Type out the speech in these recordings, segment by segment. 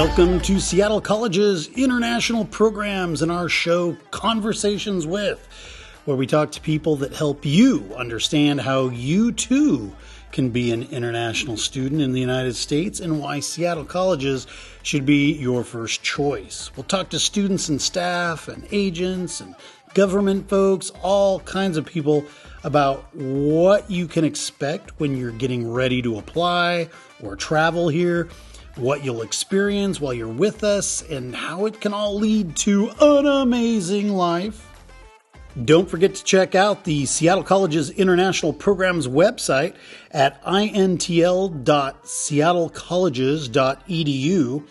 Welcome to Seattle College's international programs and our show Conversations With, where we talk to people that help you understand how you too can be an international student in the United States and why Seattle Colleges should be your first choice. We'll talk to students and staff and agents and government folks, all kinds of people about what you can expect when you're getting ready to apply or travel here, what you'll experience while you're with us, and how it can all lead to an amazing life. Don't forget to check out the Seattle College's International Programs website at intl.seattlecolleges.edu,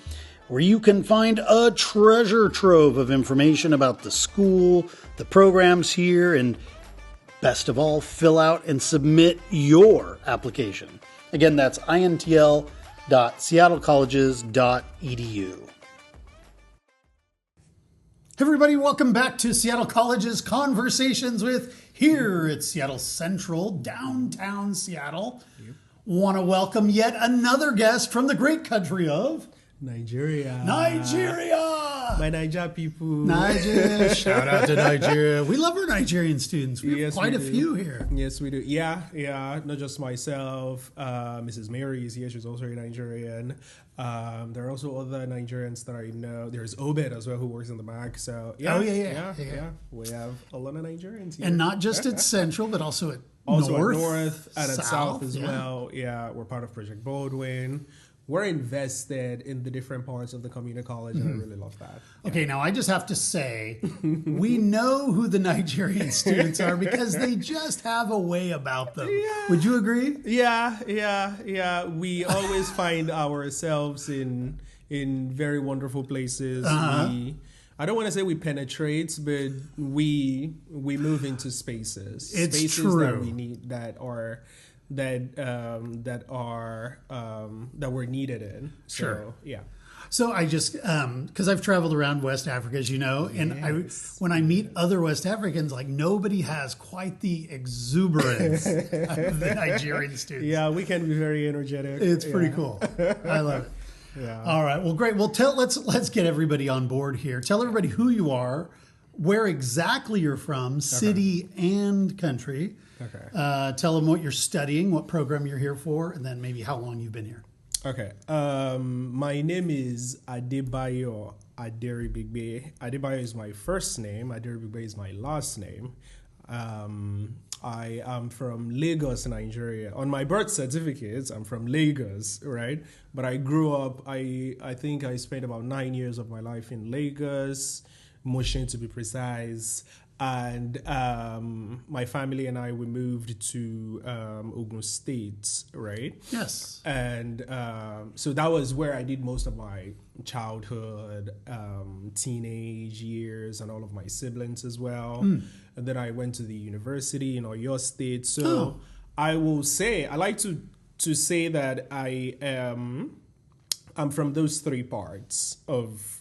where you can find a treasure trove of information about the school, the programs here, and best of all, fill out and submit your application. Again, that's intl.seattlecolleges.edu. Hey everybody, welcome back to Seattle College's Conversations With here at Seattle Central, downtown Seattle. Want to welcome yet another guest from the great country of Nigeria. My Niger people. Nigeria. Shout out to Nigeria. We love our Nigerian students. We have quite a few here. Yes, we do. Yeah. Not just myself. Mrs. Mary is here. She's also a Nigerian. There are also other Nigerians that I know. There's Obed as well, who works in the back. So yeah. We have a lot of Nigerians here. And not just at Central, but also at North and at South as well. Yeah, we're part of Project Baldwin. We're invested in the different parts of the community college, and I really love that. Yeah. Okay, now I just have to say, we know who the Nigerian students are because they just have a way about them. Yeah. Would you agree? Yeah. We always find ourselves in very wonderful places. I don't want to say we penetrate, but we move into spaces. It's spaces true. that we need that we're needed in. So, sure. Yeah. So I just, because I've traveled around West Africa, as you know, and when I meet other West Africans, like nobody has quite the exuberance of the Nigerian students. Yeah, we can be very energetic. It's pretty cool. I love it. Yeah. All right. Well, great. Well, let's get everybody on board here. Tell everybody who you are, where exactly you're from, city and country. Okay. Tell them what you're studying, what program you're here for, and then maybe how long you've been here. Okay. My name is Adebayo Aderibigbe. Adebayo is my first name. Aderibigbe is my last name. I am from Lagos, Nigeria. On my birth certificate, I'm from Lagos, right? But I grew up, I think I spent about 9 years of my life in Lagos, Mushin to be precise. And my family and I, we moved to Ogun State, right? Yes. And so that was where I did most of my childhood, teenage years, and all of my siblings as well. And then I went to the university in Oyo State. So I will say, I like to say that I'm from those three parts of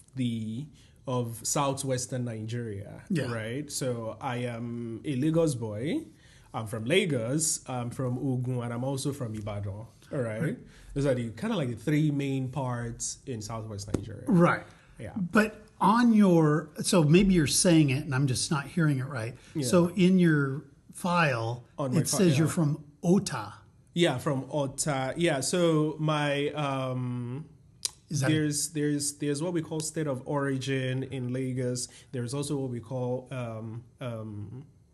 southwestern Nigeria, right? So I am a Lagos boy. I'm from Lagos. I'm from Ogun, and I'm also from Ibadan. All right. Those are the kind of like the three main parts in southwest Nigeria. Right. Yeah. But so maybe you're saying it, and I'm just not hearing it right. Yeah. So in your file, it says you're from Ota. Yeah, from Ota. Yeah. So my there's what we call state of origin in Lagos. There's also what we call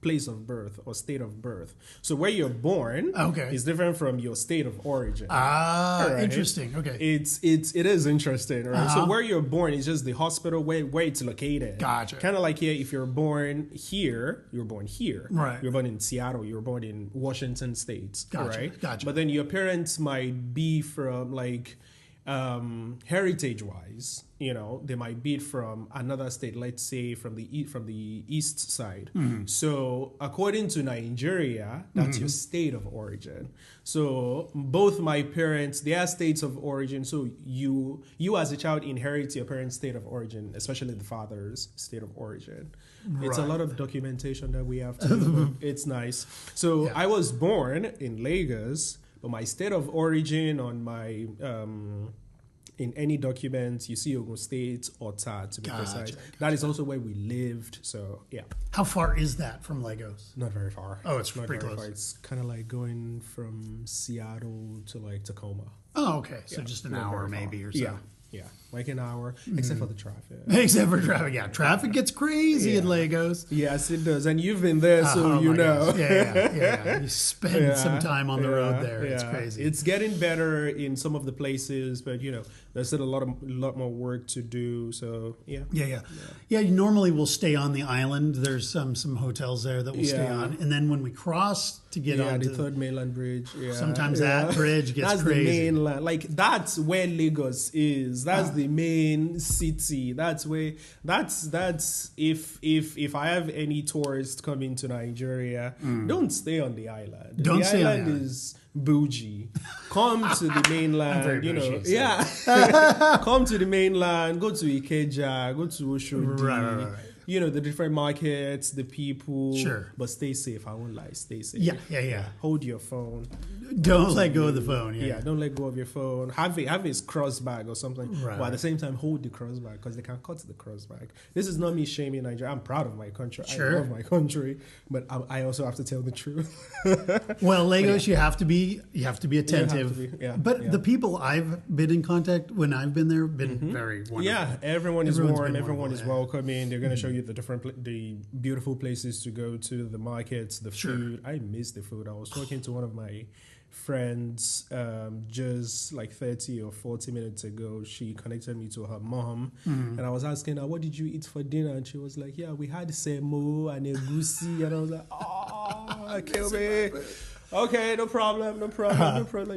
place of birth or state of birth. So where you're born is different from your state of origin. Right? Interesting. Okay. It is interesting, right? So where you're born is just the hospital where it's located. Gotcha. Kind of like here, if you're born here, you're born here. Right. You're born in Seattle, you're born in Washington State. Gotcha. Right? Gotcha. But then your parents might be from like heritage-wise, they might be from another state, let's say from the east side. Mm-hmm. So according to Nigeria, that's your state of origin. So both my parents, their states of origin. So you as a child inherit your parents' state of origin, especially the father's state of origin. Right. It's a lot of documentation that we have to do. It's nice. So I was born in Lagos. But my state of origin on my in any document, you see Ogun State, Ota, to be precise. That is also where we lived. So, yeah. How far is that from Lagos? Not very far. Oh, it's not pretty very close. far. It's kind of like going from Seattle to like Tacoma. Oh, okay. So just an hour maybe or so. Yeah, like an hour, except for the traffic. Except for traffic, yeah. Traffic gets crazy in Lagos. Yes, it does. And you've been there, so you know. Gosh. Yeah. You spend some time on the road there. It's crazy. It's getting better in some of the places, but, there's still a lot more work to do. So, yeah. Yeah, you normally will stay on the island. There's some hotels there that we'll stay on. And then when we cross to get on the third mainland bridge. Yeah. Sometimes that bridge gets that's crazy. The mainland. Like, that's where Lagos is. That's the main city. That's where that's if I have any tourists coming to Nigeria, don't stay on the island. Don't stay on the island. The island is bougie. Come to the mainland, Come to the mainland, go to Ikeja, go to Oshodi. Right. The different markets, the people. Sure. But stay safe. I won't lie. Stay safe. Yeah. Hold your phone. Don't let go of the phone. Yeah, don't let go of your phone. Have a cross bag or something. Right. But at the same time, hold the cross bag because they can cut the cross bag. This is not me shaming Nigeria. I'm proud of my country. Sure. I love my country, but I also have to tell the truth. Well, Lagos, you have to be attentive. The people I've been in contact when I've been there been very wonderful. Yeah, everyone is warm. Everyone is welcoming. They're going to show you the beautiful places to go to, the markets, the food. I miss the food. I was talking to one of my friends just like 30 or 40 minutes ago. She connected me to her mom, and I was asking her, what did you eat for dinner? And she was like, we had semo and egusi. And I was like, kill me. Okay, no problem.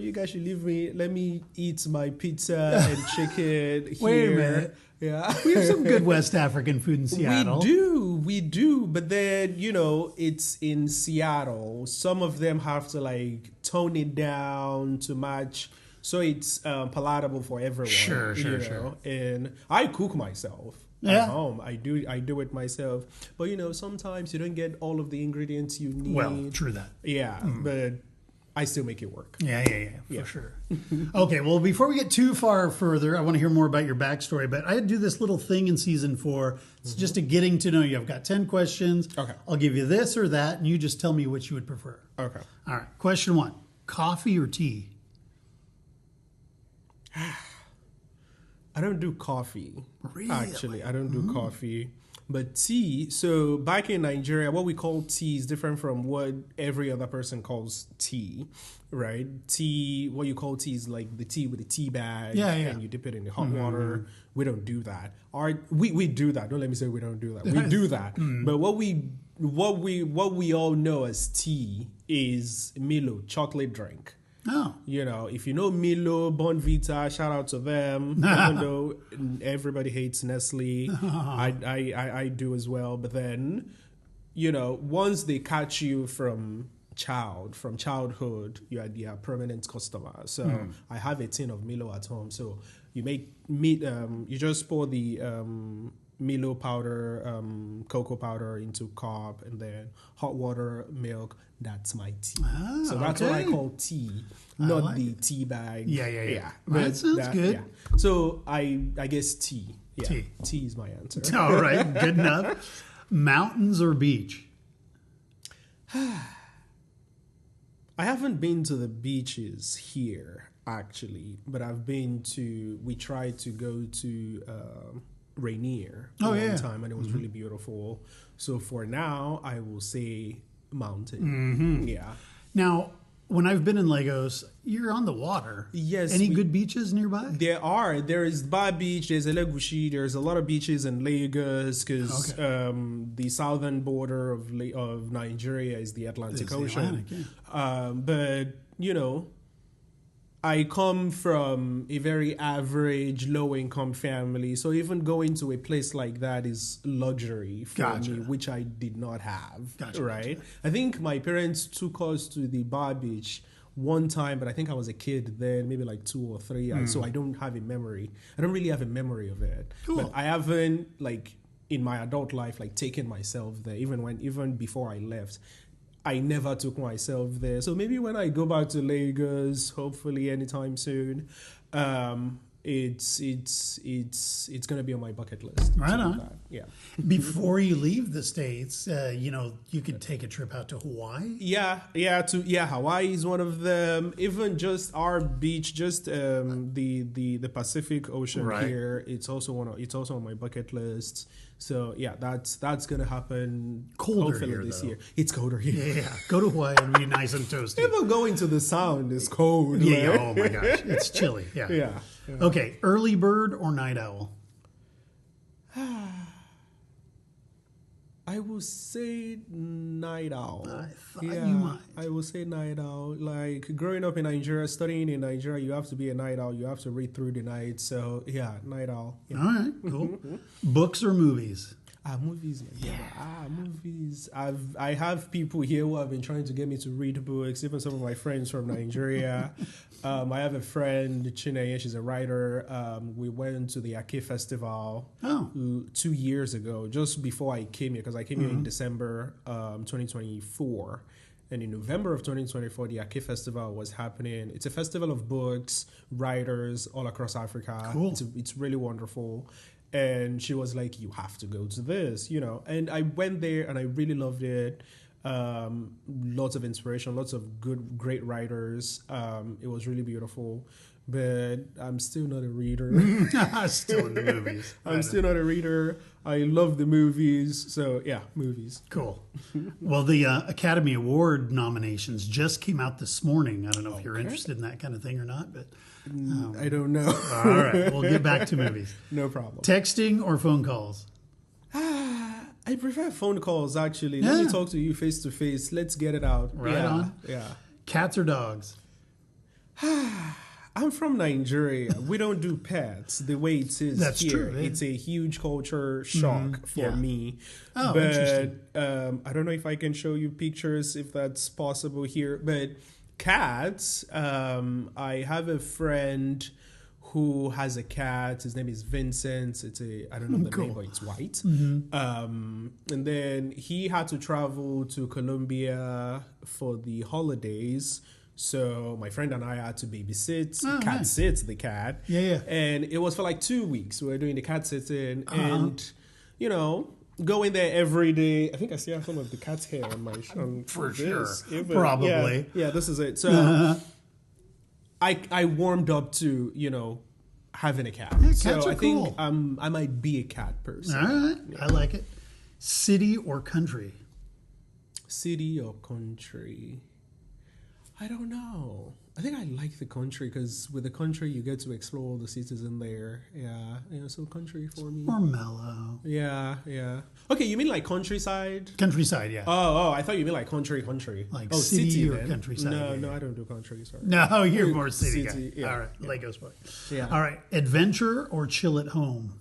You guys should leave me. Let me eat my pizza and chicken here. Wait a minute. Yeah. We have some good West African food in Seattle. We do. But then, it's in Seattle. Some of them have to tone it down to match so it's palatable for everyone. Sure. And I cook myself. At home. I do it myself. But sometimes you don't get all of the ingredients you need. Well, true that. Yeah, but I still make it work. Yeah, for sure. Okay, well, before we get too far further, I want to hear more about your backstory. But I do this little thing in season 4. It's just a getting to know you. I've got 10 questions. Okay. I'll give you this or that, and you just tell me which you would prefer. Okay. All right. Question 1: coffee or tea? I don't do coffee. Really? Actually, I don't do coffee. But tea, so back in Nigeria, what we call tea is different from what every other person calls tea, right? Tea, what you call tea is like the tea with the tea bag, and you dip it in the hot water. We don't do that. We do that. Don't let me say we don't do that. We do that. But what we all know as tea is Milo, chocolate drink. Oh. If you know Milo, Bonvita, shout out to them. Even though everybody hates Nestle, I do as well. But then, once they catch you from childhood, you are their permanent customer. So I have a tin of Milo at home. So you you just pour the Milo powder, cocoa powder into cup, and then hot water, milk. That's my tea. So that's what I call tea, not the tea bag. Yeah. That sounds good. Yeah. So I guess tea. Yeah. Tea is my answer. All right, good enough. Mountains or beach? I haven't been to the beaches here, actually, but we tried to go to Rainier one time, and it was really beautiful. So for now, I will say mountain. Yeah. Now, when I've been in Lagos, you're on the water. Yes. Any good beaches nearby? There are. There is Bar Beach. There's Elegushi. There's a lot of beaches in Lagos because the southern border of Nigeria is the Atlantic Ocean. But I come from a very average, low-income family, so even going to a place like that is luxury for me, which I did not have, right? I think my parents took us to the Bar Beach one time, but I think I was a kid then, maybe like 2 or 3, so I don't have a memory. I don't really have a memory of it. Cool. But I haven't, in my adult life, taken myself there, even before I left. I never took myself there. So maybe when I go back to Lagos, hopefully anytime soon, it's gonna be on my bucket list. Right So on. Yeah. Before you leave the States, you could take a trip out to Hawaii. Hawaii is one of them. Even just our beach, just the Pacific Ocean Right. here. It's also on my bucket list. So yeah, that's gonna happen. Colder hopefully here, this though. year. It's colder here. Yeah, go to Hawaii and be nice and toasty. Even going to the Sound is cold. Yeah, like- oh my gosh, it's chilly. Yeah. yeah. Okay, early bird or night owl? I will say night owl. I thought you might. I will say night owl. Like growing up in Nigeria, studying in Nigeria, you have to be a night owl. You have to read through the night. So yeah, night owl. Yeah. All right, cool. Books or movies? Movies. Movies. I have people here who have been trying to get me to read books. Even some of my friends from Nigeria. I have a friend, Chineye. She's a writer. We went to the Ake Festival 2 years ago, just before I came here, because I came here in December 2024. And in November of 2024, the Ake Festival was happening. It's a festival of books, writers all across Africa. Cool. It's really wonderful. And she was like, you have to go to this, And I went there and I really loved it. Lots of inspiration, lots of great writers. It was really beautiful. But I'm still not a reader. Still in the movies. I'm still not a reader. I love the movies. So, yeah, movies. Cool. Well, the Academy Award nominations just came out this morning. I don't know if you're interested in that kind of thing or not, but I don't know. all right, we'll get back to movies. No problem. Texting or phone calls? I prefer phone calls, actually. Yeah. Let me talk to you face to face. Let's get it out. Right on. Yeah. Cats or dogs? I'm from Nigeria. We don't do pets the way it is That's here. true, yeah. It's a huge culture shock for me. Oh, but, interesting. I don't know if I can show you pictures, if that's possible here. But cats, I have a friend who has a cat. His name is Vincent. I don't know the name, but it's white. And then he had to travel to Colombia for the holidays. So my friend and I had to babysit, sit the cat. Yeah. And it was for like 2 weeks. We were doing the cat sitting and, going there every day. I think I still have some of the cat's hair on my For this. sure. Probably. Yeah, this is it. So I warmed up to, having a cat. Yeah, so cats are I think cool. I might be a cat person. All right, I like it. City or country? City or country? I don't know. I think I like the country because with the country you get to explore all the cities in there. Yeah, so country for me. Or mellow? Yeah. Okay, you mean like countryside? Countryside, yeah. Oh, I thought you mean like country. Like oh, city or then. countryside, No, yeah. no, I don't do country. Sorry. No, you're more city guy. Yeah, All right, Legos boy. Yeah. All right, adventure or chill at home?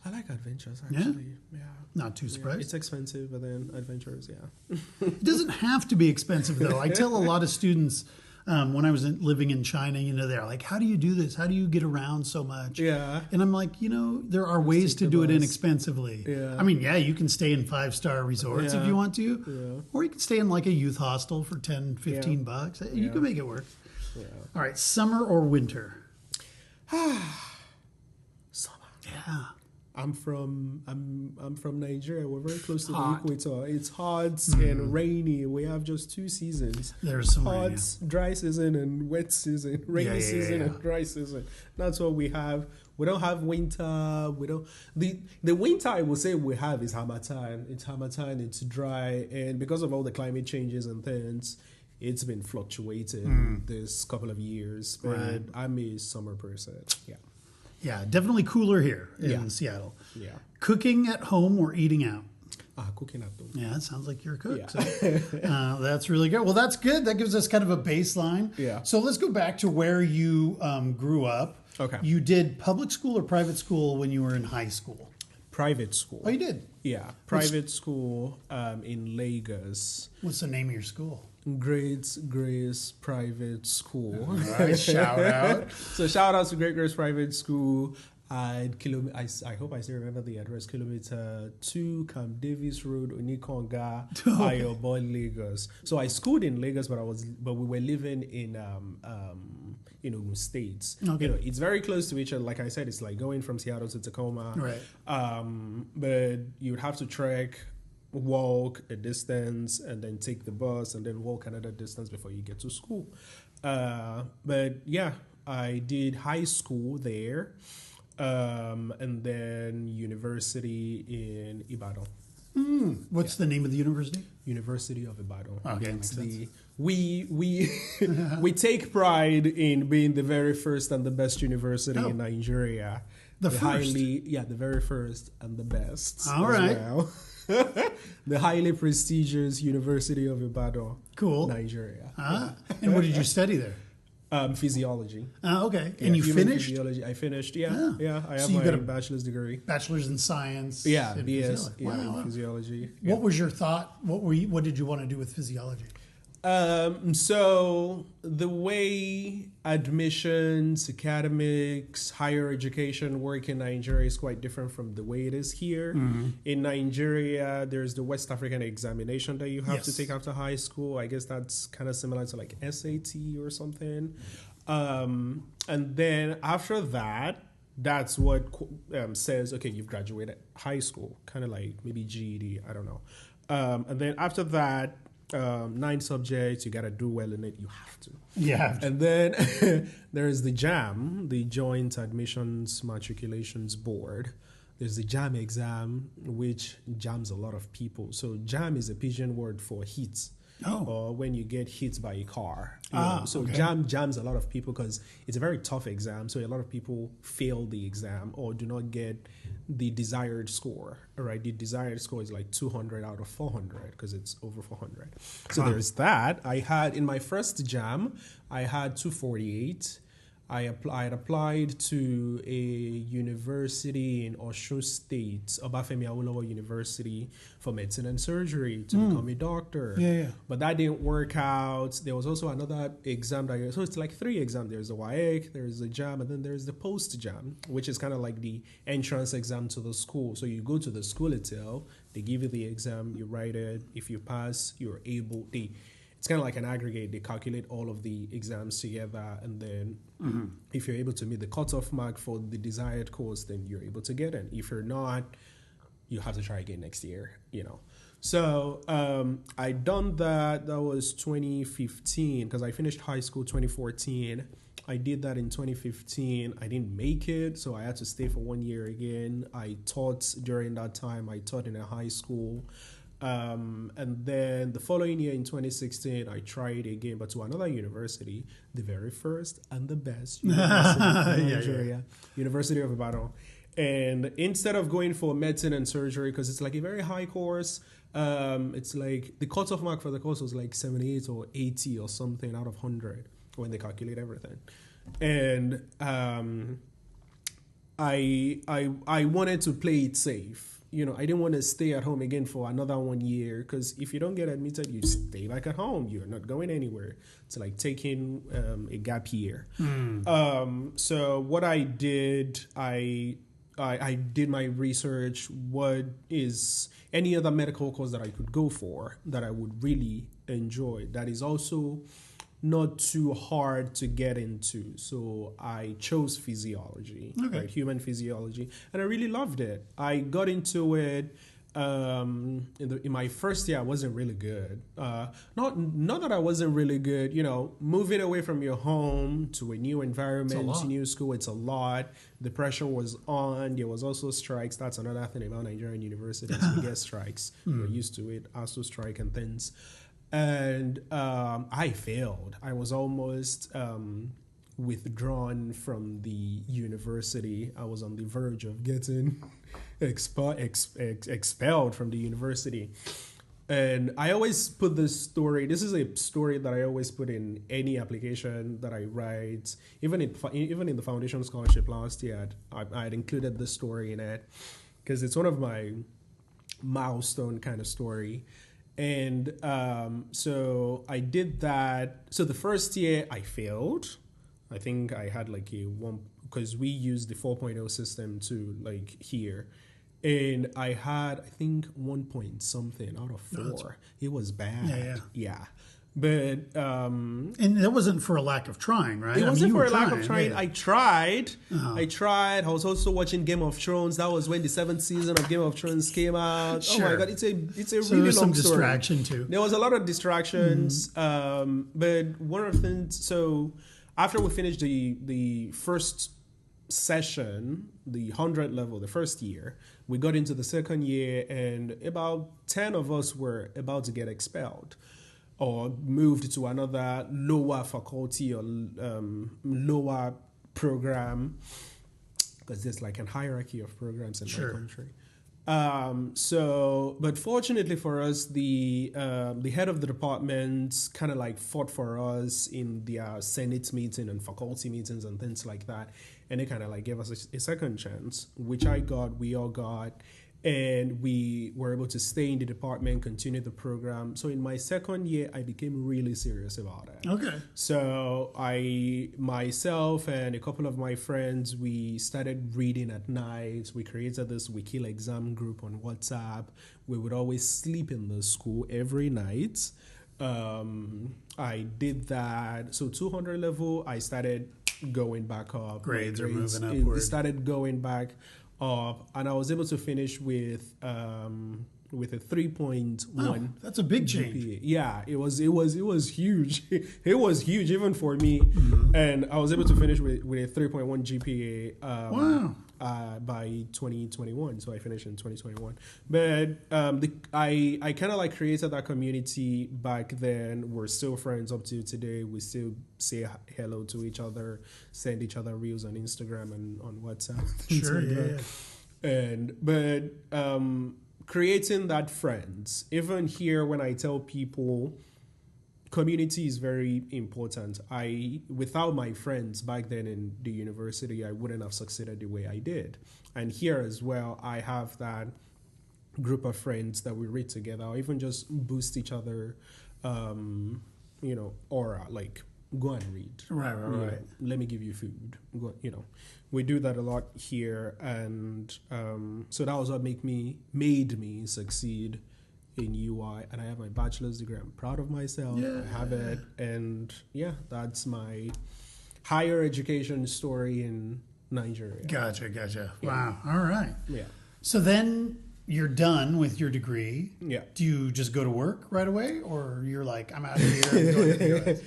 I like adventures actually. Yeah. Not too surprised. It's expensive, but then adventures, yeah. It doesn't have to be expensive, though. I tell a lot of students when I was living in China, they're like, how do you do this? How do you get around so much? Yeah. And I'm like, there are ways to do it inexpensively. Yeah. I mean, you can stay in 5-star resorts if you want to, or you can stay in like a youth hostel for $10, $15. You can make it work. Yeah. All right, summer or winter? Summer. Yeah. I'm from Nigeria. We're very close to the equator. It's hot and rainy. We have just 2 seasons. There's some hot, rain, dry season and wet season. Rainy season and dry season. That's what we have. We don't have winter. We don't. The winter I would say we have is Harmattan. It's Harmattan. It's dry, and because of all the climate changes and things, it's been fluctuating this couple of years. But I'm a summer person. Yeah. Yeah, definitely cooler here in Seattle. Yeah. Cooking at home or eating out? Cooking at home. Yeah, it sounds like you're a cook. Yeah. So, that's really good. Well, that's good. That gives us kind of a baseline. Yeah. So let's go back to where you grew up. Okay. You did public school or private school when you were in high school? Private school. Oh, you did? Yeah. Private school in Lagos. What's the name of your school? Great Grace Private School. All right, shout out. So shout out to Great Grace Private School. at I hope I still remember the address, kilometer 2, Camp Davis Road, Onikonga, Ayobami, Lagos. So I schooled in Lagos, but we were living in Ogun State. Okay. You know, it's very close to each other. Like I said, it's like going from Seattle to Tacoma. Right. But you would have to trek, walk a distance, and then take the bus, and then walk another distance before you get to school. But yeah, I did high school there. And then university in Ibadan. What's the name of the university? University of Ibadan. Okay, It's makes sense. we we take pride in being the very first and the best university in Nigeria. The first? The very first and the best. All right. Well. The highly prestigious University of Ibadan. Cool. Nigeria. And what did you study there? Physiology. Okay. And you human finished? Physiology. I finished. Yeah. I have So you my got a bachelor's degree. Bachelor's in science. Yeah, and BS. physiology. Yeah, Wow. in physiology. What was your thought? What did you want to do with physiology? So the way admissions, academics, higher education work in Nigeria is quite different from the way it is here. In Nigeria, there's the West African examination that you have to take after high school. I guess that's kind of similar to like SAT or something. And then after that, that's what says, okay, you've graduated high school, kind of like maybe GED, I don't know. And then after that, 9 subjects, you got to do well in it, you have to. Yeah. And then there's the JAM, the Joint Admissions Matriculations Board. There's the JAM exam, which jams a lot of people. So JAM is a pidgin word for hit. Or when you get hit by a car. So okay. JAM jams a lot of people because it's a very tough exam. So a lot of people fail the exam or do not get the desired score. All right, the desired score is like 200 out of 400 because it's over 400. So there's that. I had in my first JAM, I had 248. I had applied to a university in Osun State, Obafemi Awolowo University, for medicine and surgery to become a doctor. Yeah. But that didn't work out. There was also another exam so it's like 3 exams. There's the WAEC, there's the JAM, and then there's the post-JAM, which is kind of like the entrance exam to the school. So you go to the school itself, they give you the exam, you write it. If you pass, you're able. It's kind of like an aggregate. They calculate all of the exams together, and then if you're able to meet the cutoff mark for the desired course, then you're able to get in. If you're not, you have to try again next year, you know. So I done that. That was 2015 because I finished high school 2014. I did that in 2015. I didn't make it, so I had to stay for 1 year again. I taught during that time. I taught in a high school. And then the following year in 2016, I tried again, but to another university, the very first and the best university in Nigeria, University of Ibadan. And instead of going for medicine and surgery, because it's like a very high course, it's like the cutoff mark for the course was like 78 or 80 or something out of 100 when they calculate everything. And I wanted to play it safe. You know, I didn't want to stay at home again for another 1 year because if you don't get admitted, you stay back at home. You're not going anywhere. It's like taking a gap year. So what I did, I did my research. What is any other medical course that I could go for that I would really enjoy that is also not too hard to get into. So I chose physiology, right? Human physiology, and I really loved it. I got into it in my first year. I wasn't really good. Not that I wasn't really good. You know, moving away from your home to a new environment, new school, it's a lot. The pressure was on. There was also strikes. That's another thing about Nigerian universities. We get strikes. We're used to it. ASU strike and things. And I failed. I was almost withdrawn from the university. I was on the verge of getting expelled from the university. And I always put this story. This is a story that I always put in any application that I write. Even in the foundation scholarship last year, I had included this story in it because it's one of my milestone kind of story. And so I did that. So the first year I failed. I think I had like a because we use the 4.0 system to like here. And I had, I think, 1 point something out of 4. It was bad. Yeah. But and that wasn't for a lack of trying, right? It wasn't for a lack of trying. Yeah. I tried. I was also watching Game of Thrones. That was when the 7th season of Game of Thrones came out. Sure. Oh my god, it's a So really there's long some story. distraction too. There was a lot of distractions. But one of the things. So after we finished the first session, the 100 level, the first year, we got into the second year, and about 10 of us were about to get expelled or moved to another lower faculty or lower program, because there's like a hierarchy of programs in my country. But fortunately for us, the head of the department kind of like fought for us in their Senate meeting and faculty meetings and things like that. And they kind of like gave us a second chance, which we all got. And we were able to stay in the department, continue the program. So in my second year, I became really serious about it. Okay. So myself and a couple of my friends, we started reading at night. We created this We Kill exam group on WhatsApp. We would always sleep in the school every night. I did that. So 200 level, I started going back up. Grades are moving upward. It started going back up, and I was able to finish with a 3.1. Oh, that's a big change. GPA. Yeah, it was huge. It was huge even for me, and I was able to finish with a 3.1 GPA. By 2021, so I finished in 2021. But I kind of like created that community back then. We're still friends up to today. We still say hello to each other, send each other reels on Instagram and on WhatsApp. Sure, yeah. Creating that friends, even here when I tell people, community is very important. Without my friends back then in the university, I wouldn't have succeeded the way I did. And here as well, I have that group of friends that we read together, or even just boost each other, aura, like go and read. Right. Let me give you food. Go, we do that a lot here. And so that was what made me succeed in UI, and I have my bachelor's degree. I'm proud of myself. Yeah. I have it, and that's my higher education story in Nigeria. Gotcha. Yeah. Wow. All right. Yeah. So then you're done with your degree. Yeah. Do you just go to work right away, or you're like, I'm out of here? And going to the US?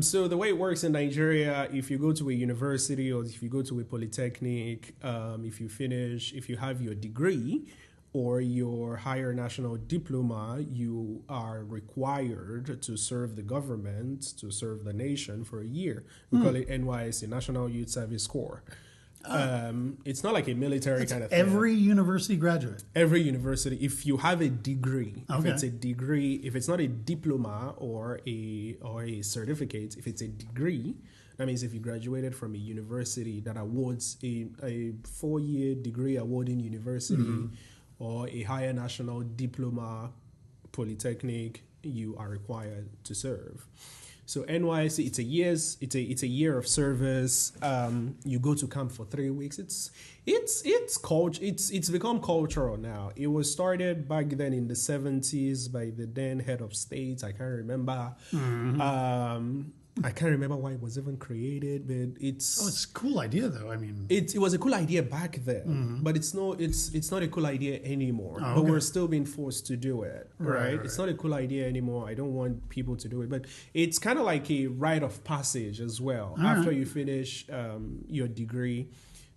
So the way it works in Nigeria, if you go to a university or if you go to a polytechnic, if you have your degree or your higher national diploma, you are required to serve the government, to serve the nation for a year. We call it NYSC, National Youth Service Corps. It's not like a military kind of thing. Every university graduate? Every university, if you have a degree, Okay. if it's a degree, if it's not a diploma or a certificate, if it's a degree, that means if you graduated from a university that awards a 4-year degree awarding university, or a higher national diploma polytechnic, you are required to serve. So NYSC, it's a year of service. You go to camp for 3 weeks. It's become cultural now. It was started back then in the 70s by the then head of state. I can't remember. I can't remember why it was even created, but it's a cool idea, though. I mean, it was a cool idea back then, but it's not a cool idea anymore. Oh, but okay. we're still being forced to do it, right? It's not a cool idea anymore. I don't want people to do it, but it's kind of like a rite of passage as well. After you finish your degree,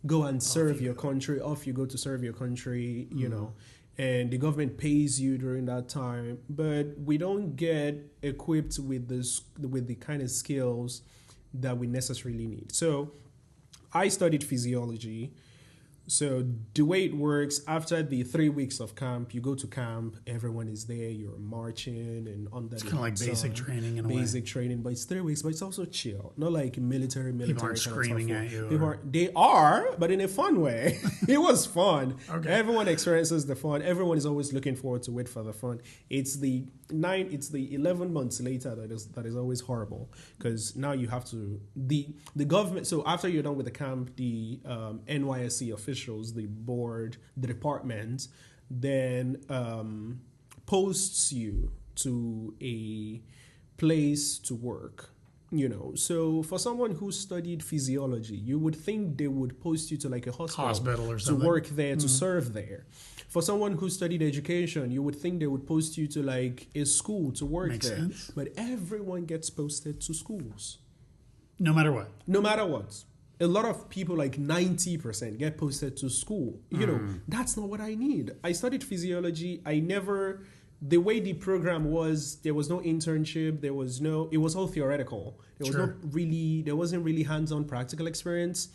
go and serve your country. Off you go to serve your country, you know. And the government pays you during that time, but we don't get equipped with the kind of skills that we necessarily need. So I studied physiology. So the way it works, after the 3 weeks of camp, you go to camp, everyone is there, you're marching and under it's kind of like basic training in a way. Basic training, but it's 3 weeks, but it's also chill. Not like military People aren't screaming at you. They are, but in a fun way. It was fun. Okay. Everyone experiences the fun. Everyone is always looking forward to wait for the fun. It's the it's the 11 months later that is always horrible, because now you have to, the government, so after you're done with the camp, the NYSC officials, the board, the department, then posts you to a place to work. So for someone who studied physiology, you would think they would post you to like a hospital or to something. work there, to serve there. For someone who studied education, you would think they would post you to like a school to work Makes there. sense. But everyone gets posted to schools. No matter what. No matter what. A lot of people, like 90%, get posted to school. That's not what I need. I studied physiology. The way the program was, there was no internship. It was all theoretical. There wasn't really hands-on practical experience.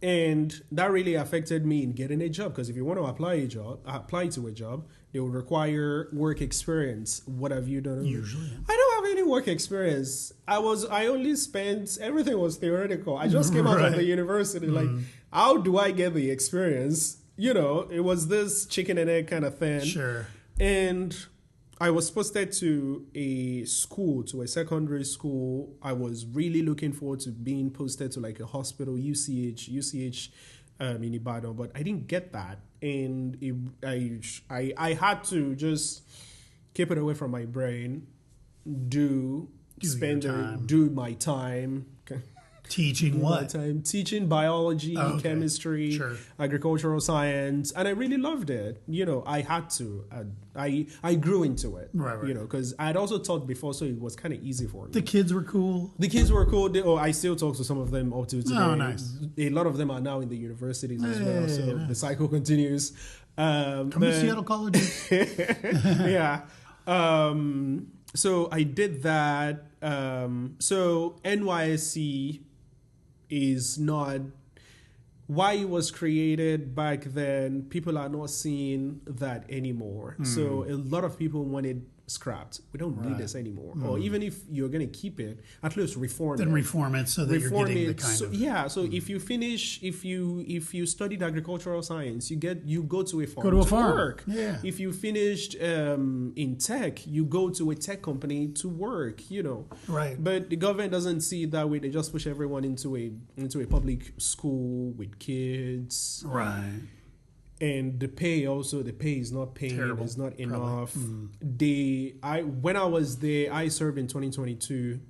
And that really affected me in getting a job, because if you want to apply to a job, they will require work experience. What have you done? Usually. I don't have any work experience. Everything was theoretical. I just came out of the university. Like, how do I get the experience? It was this chicken and egg kind of thing. Sure. And I was posted to a secondary school. I was really looking forward to being posted to like a hospital, UCH in Ibadan, but I didn't get that. And I had to just keep it away from my brain, do my time. Teaching what? Teaching biology, chemistry, agricultural science, and I really loved it. I had to. I grew into it. Right. Because I had also taught before, so it was kind of easy for me. The kids were cool. I still talk to some of them up to today. Oh, nice. A lot of them are now in the universities as well, so nice. The cycle continues. Come to Seattle colleges. Yeah. So I did that. So NYSC is not why it was created back then. People are not seeing that anymore. So a lot of people want it scrapped. We don't need this anymore. Or even if you're going to keep it, at least reform it. Reform it so that you're getting the kind of... Yeah, so if you finish, if you studied agricultural science, you go to a farm to farm. Work. Yeah. If you finished in tech, you go to a tech company to work, Right. But the government doesn't see it that way. They just push everyone into a public school with kids. Right. And the pay is not paying. Terrible. It's not enough. When I was there, I served in 2022,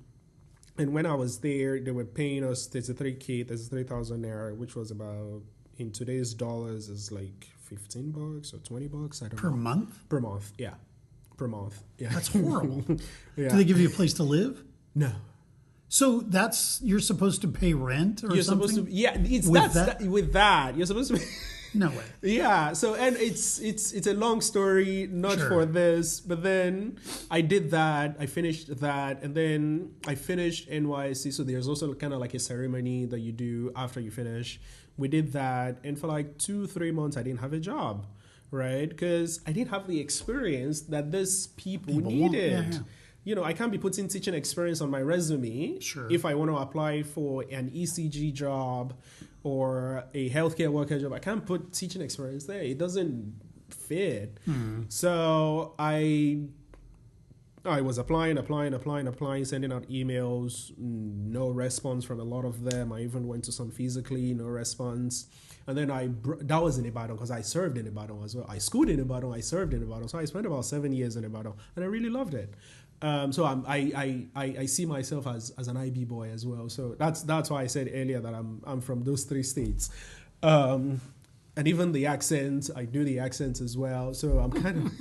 and when I was there, they were paying us 33,000 naira, which was about, in today's dollars, is like $15 or $20. I don't know. Per month? Per month, yeah. Per month, yeah. That's horrible. Yeah. Do they give you a place to live? No. So you're supposed to pay rent or something? Supposed to, yeah. With that, you're supposed to. No way. Yeah. So, and it's a long story, not for this, but then I did that. I finished that, and then I finished NYSC. So there's also kind of like a ceremony that you do after you finish. We did that, and for like 2-3 months, I didn't have a job, right? Because I didn't have the experience that these people needed. Yeah. I can't be putting teaching experience on my resume if I want to apply for an ECG job or a healthcare worker job. I can't put teaching experience there. It doesn't fit. So I was applying, sending out emails, no response from a lot of them. I even went to some physically, no response. And then that was in Ibadan, because I served in Ibadan as well. I schooled in Ibadan, I served in Ibadan. So I spent about 7 years in Ibadan, and I really loved it. So I see myself as an IB boy as well. So that's why I said earlier that I'm from those 3 states. And even the accents, I do the accents as well. So I'm kind of,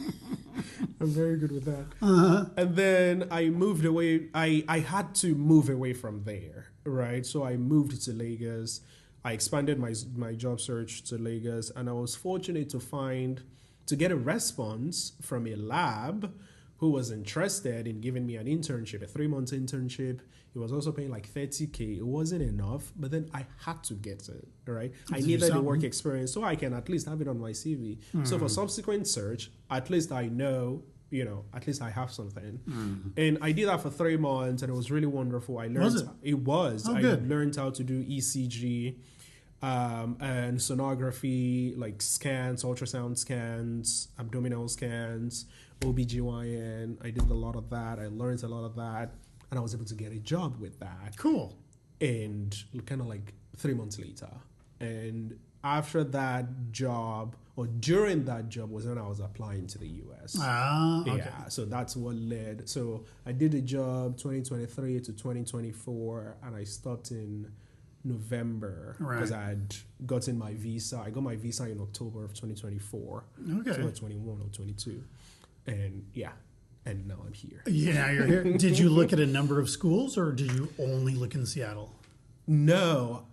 I'm very good with that. Uh-huh. And then I moved away. I had to move away from there, right? So I moved to Lagos. I expanded my job search to Lagos, and I was fortunate to get a response from a lab who was interested in giving me an internship, a 3-month internship. It was also paying like 30K. It wasn't enough, but then I had to get it, right? I needed the work experience so I can at least have it on my CV. So for subsequent search, at least I know, at least I have something. And I did that for 3 months, and it was really wonderful. I learned. Was it? It was. Oh, I good. learned how to do ECG. and sonography, like scans, ultrasound scans, abdominal scans, OBGYN. I did a lot of that. I learned a lot of that, and I was able to get a job with that. Cool. And kind of like 3 months later. And after that job, or during that job, was when I was applying to the US. Okay. Yeah, so that's what led. So I did a job 2023 to 2024, and I stopped in November because I had gotten my visa. I got my visa in October of 2024. Okay. So 21 or 22. And yeah, and now I'm here. Yeah, you're here. Did you look at a number of schools, or did you only look in Seattle? No,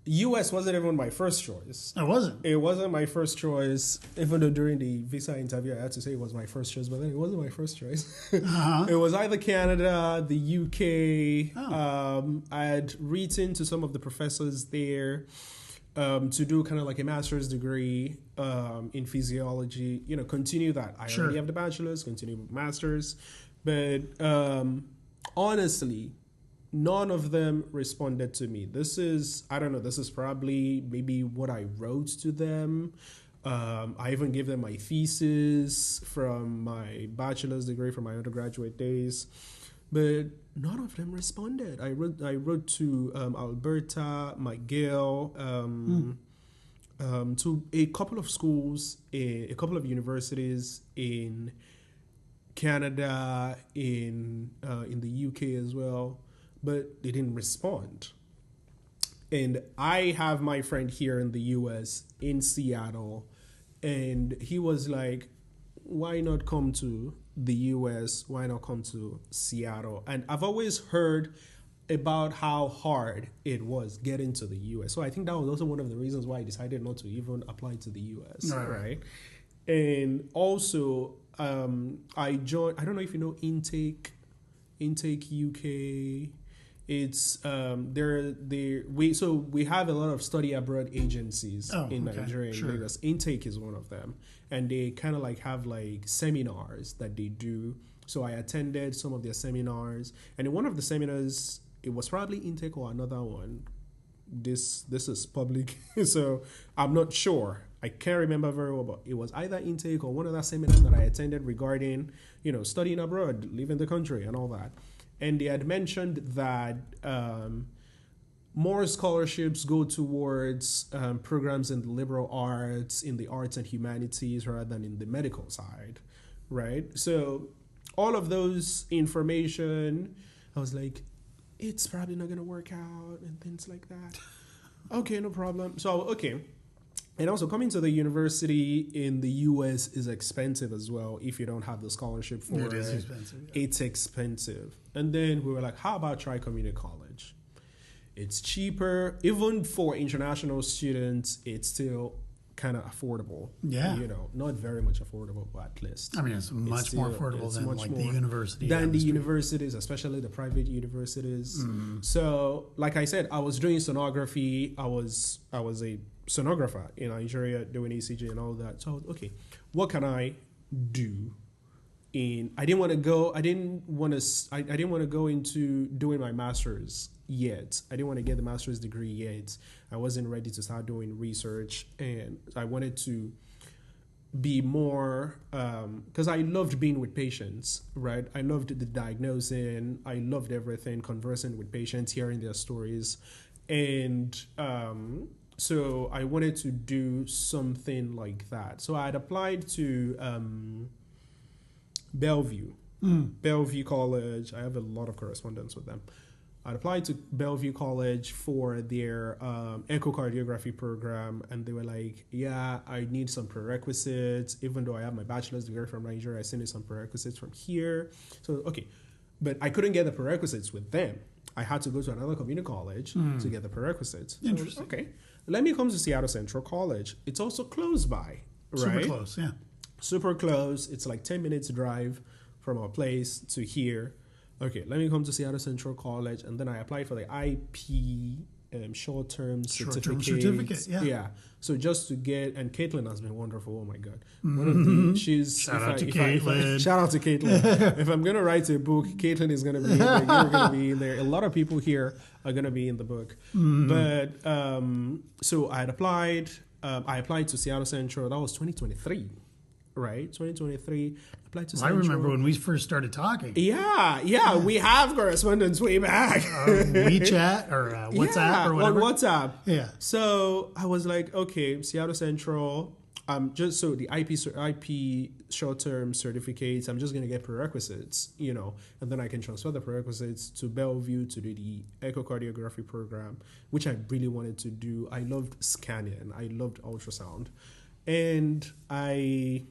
US wasn't even my first choice. I wasn't. It wasn't my first choice, even though during the visa interview I had to say it was my first choice, but then it wasn't my first choice. It was either Canada, the UK. I had written to some of the professors there to do kind of like a master's degree in physiology, continue that. I already have the bachelor's, continue with master's. But honestly, none of them responded to me. This is probably maybe what I wrote to them. I even gave them my thesis from my bachelor's degree from my undergraduate days, but none of them responded. I wrote to Alberta, McGill, to a couple of schools, a couple of universities in Canada, in the UK as well. But they didn't respond. And I have my friend here in the US, in Seattle, and he was like, why not come to the US? Why not come to Seattle? And I've always heard about how hard it was getting to the US. So I think that was also one of the reasons why I decided not to even apply to the US, right? And also, I joined, I don't know if you know Intake UK. It's we have a lot of study abroad agencies in Nigeria and Lagos. Intake is one of them, and they kind of like have like seminars that they do. So I attended some of their seminars, and in one of the seminars, it was probably Intake or another one. This is public, so I'm not sure. I can't remember very well, but it was either Intake or one of the seminars that I attended regarding studying abroad, leaving the country, and all that. And they had mentioned that more scholarships go towards programs in the liberal arts, in the arts and humanities, rather than in the medical side, right? So all of those information, I was like, it's probably not going to work out and things like that. Okay, no problem. So, And also coming to the university in the US is expensive as well if you don't have the scholarship for it. It is expensive. Yeah. It's expensive. And then we were like, how about try community college? It's cheaper. Even for international students, it's still kind of affordable. Yeah. Not very much affordable, but at least. I mean, it's much more affordable than like the university. Than the universities, especially the private universities. So, like I said, I was doing sonography. I was a sonographer in Nigeria doing ECG and all that. So, what can I do? I didn't want to go into doing my master's yet. I didn't want to get the master's degree yet. I wasn't ready to start doing research, and I wanted to be more because I loved being with patients, right? I loved the diagnosing. I loved everything, conversing with patients, hearing their stories, and so I wanted to do something like that. So I had applied to Bellevue College. I have a lot of correspondence with them. I applied to Bellevue College for their echocardiography program, and they were like, yeah, I need some prerequisites. Even though I have my bachelor's degree from Nigeria, I still need some prerequisites from here. So, but I couldn't get the prerequisites with them. I had to go to another community college to get the prerequisites. Interesting. So, let me come to Seattle Central College. It's also close by, right? Super close, yeah. Super close. It's like 10 minutes drive from our place to here. Let me come to Seattle Central College. And then I applied for the IPS short-term certificate, yeah. So just to get, and Caitlin has been wonderful. Oh my God, one of the shout out to Caitlin. Shout out to Caitlin. If I'm gonna write a book, Caitlin is gonna be in there. You're gonna be in there. A lot of people here are gonna be in the book. But so I had applied. I applied to Seattle Central. That was 2023, right? 2023. Applied to Central. I remember when we first started talking. Yeah. We have correspondence way back. WeChat or WhatsApp or whatever. On WhatsApp. Yeah. So I was like, okay, Seattle Central. Just so the IP short-term certificates, I'm just going to get prerequisites, and then I can transfer the prerequisites to Bellevue to do the echocardiography program, which I really wanted to do. I loved scanning. I loved ultrasound. And I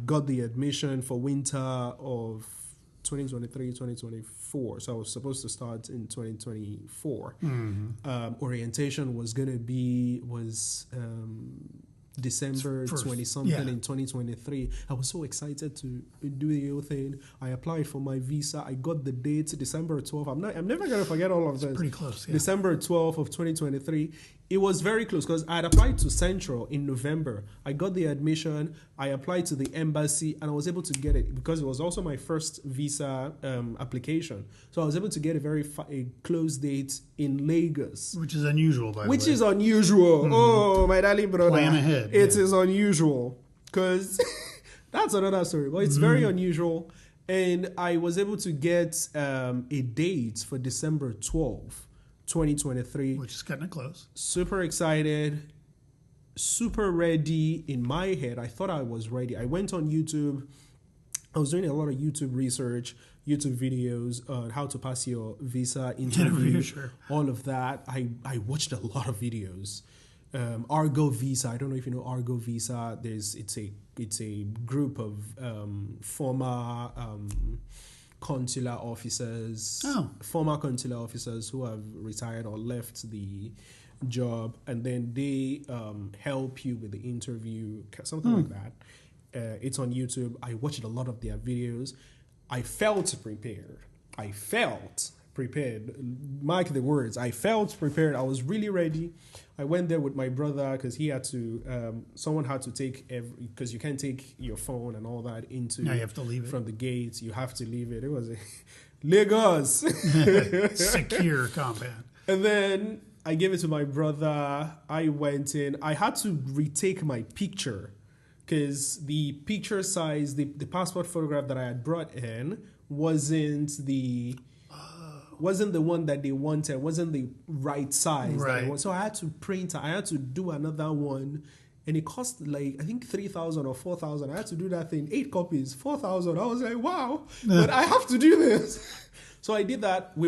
got the admission for winter of 2023, 2024. So I was supposed to start in 2024. Orientation was going to be, December 20-something in 2023. I was so excited to do the whole thing. I applied for my visa. I got the date, December 12th. I'm never going to forget all of this. Pretty close, yeah. December 12th of 2023. It was very close because I had applied to Central in November. I got the admission. I applied to the embassy and I was able to get it because it was also my first visa application. So I was able to get a close date in Lagos. Which is unusual, by the way. Which is unusual. Oh, my darling brother. Plan ahead. It is unusual because that's another story. But it's very unusual. And I was able to get a date for December 12th. 2023. Which is getting close. Super excited, super ready in my head. I thought I was ready. I went on YouTube. I was doing a lot of YouTube research, YouTube videos on how to pass your visa interview, all of that. I watched a lot of videos. Argo Visa. I don't know if you know Argo Visa. It's a group of former consular officers, former consular officers who have retired or left the job, and then they help you with the interview, something like that. It's on YouTube. I watched a lot of their videos. I felt prepared. Mark the words. I felt prepared. I was really ready. I went there with my brother because he had to. Someone had to take because you can't take your phone and all that into. Now you have to leave it from the gates. You have to leave it. It was Lagos secure compound. And then I gave it to my brother. I went in. I had to retake my picture because the picture size, the passport photograph that I had brought in wasn't the one that they wanted, wasn't the right size. Right. So I had to print, I had to do another one, and it cost I think 3,000 or 4,000. I had to do that thing, 8 copies, 4,000. I was like, wow, but I have to do this. So I did that. I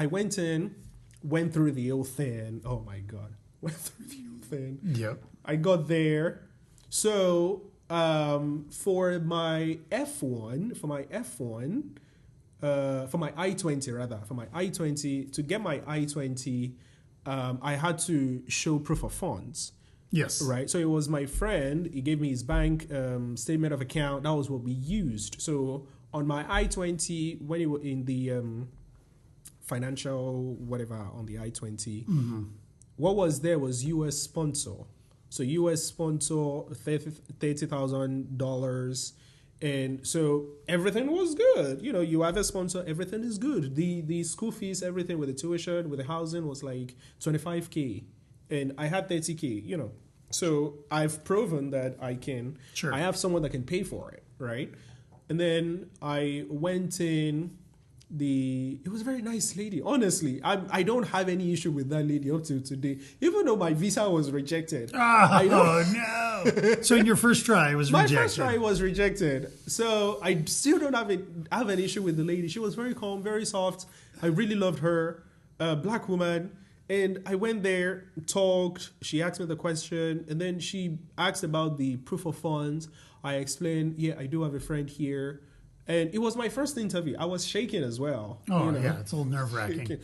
went in, went through the whole thing. Oh my God. Went through the whole thing. Yep. I got there. So for my I-20 to get my I-20, I had to show proof of funds. Yes. Right. So it was my friend. He gave me his bank statement of account. That was what we used. So on my I-20, when it was in the financial whatever on the I-20, what was there was U.S. sponsor. So U.S. sponsor, $30,000. And so everything was good. You have a sponsor, everything is good. The school fees, everything with the tuition, with the housing was like $25K. And I had $30K, So I've proven that I can. Sure. I have someone that can pay for it, right? And then I went in. It was a very nice lady. Honestly, I don't have any issue with that lady up to today, even though my visa was rejected. Oh, no. So in your first try, it was rejected. My first try was rejected. So I still don't have an issue with the lady. She was very calm, very soft. I really loved her. Black woman. And I went there, talked. She asked me the question. And then she asked about the proof of funds. I explained, yeah, I do have a friend here. And it was my first interview. I was shaking as well. Oh, yeah. It's a little nerve-wracking.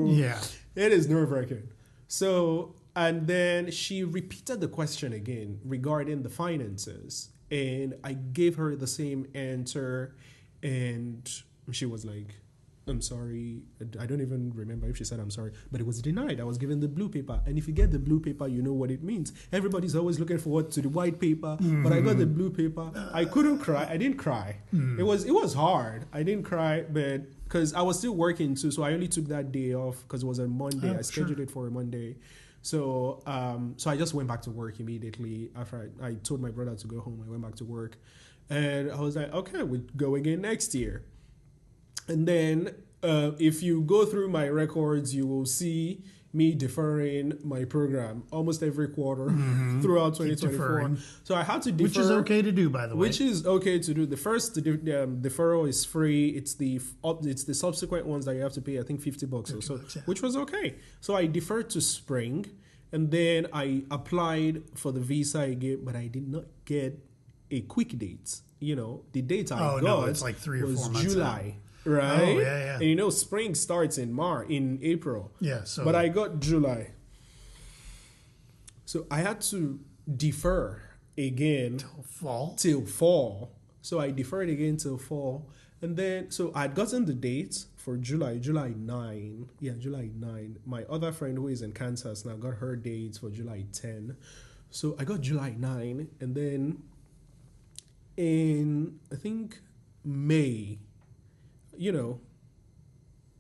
Yeah. It is nerve-wracking. So, and then she repeated the question again regarding the finances. And I gave her the same answer. And she was like, I'm sorry. I don't even remember if she said I'm sorry, but it was denied. I was given the blue paper. And if you get the blue paper, you know what it means. Everybody's always looking forward to the white paper, but I got the blue paper. I couldn't cry. I didn't cry. It was hard. I didn't cry, but because I was still working too, so I only took that day off because it was a Monday. I scheduled it for a Monday. So so I just went back to work immediately after I told my brother to go home. I went back to work, and I was like, okay, we'll go again next year. And then if you go through my records, you will see me deferring my program almost every quarter throughout 2024. So I had to defer. Which is okay to do, by the way. Which is okay to do. The first deferral is free. It's the subsequent ones that you have to pay, I think, $50 or so, which was okay. So I deferred to spring, and then I applied for the visa again, but I did not get a quick date. You know, the date I got it's like 3 or 4 months July. out. Right? Oh, yeah. And you know, spring starts in April. Yeah, so. But I got July. So I had to defer again. Till fall. So I deferred again till fall. And then, so I'd gotten the date for July 9. Yeah, July 9. My other friend who is in Kansas now got her dates for July 10. So I got July 9. And then in, I think, May, you know,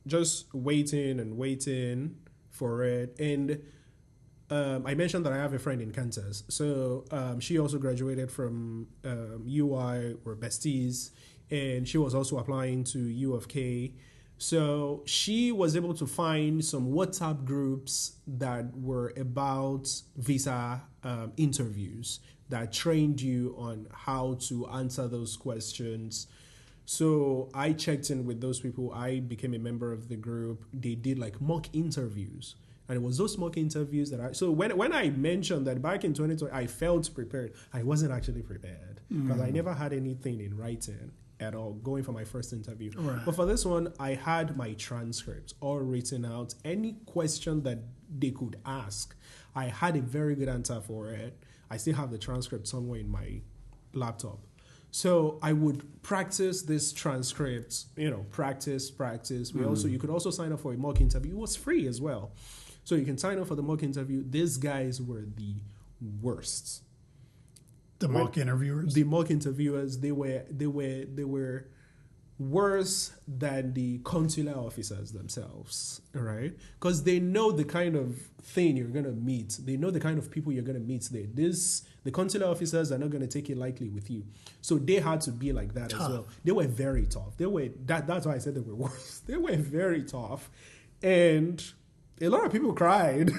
just waiting for it. And I mentioned that I have a friend in Kansas. So she also graduated from UI, or besties, and she was also applying to U of K. So she was able to find some WhatsApp groups that were about visa interviews that trained you on how to answer those questions. So I checked in with those people. I became a member of the group. They did like mock interviews. And it was those mock interviews that so when I mentioned that back in 2020, I felt prepared, I wasn't actually prepared because I never had anything in writing at all going for my first interview. Right. But for this one, I had my transcripts all written out. Any question that they could ask, I had a very good answer for it. I still have the transcript somewhere in my laptop. So I would practice this transcript, you know, practice. You could also sign up for a mock interview. It was free as well. So you can sign up for the mock interview. These guys were the worst. The mock interviewers? The mock interviewers, they were worse than the consular officers themselves, right? Because they know the kind of thing you're going to meet. They know the kind of people you're going to meet there. The consular officers are not going to take it lightly with you. So they had to be like that tough. As well. They were very tough. That's why I said they were worse. They were very tough. And a lot of people cried.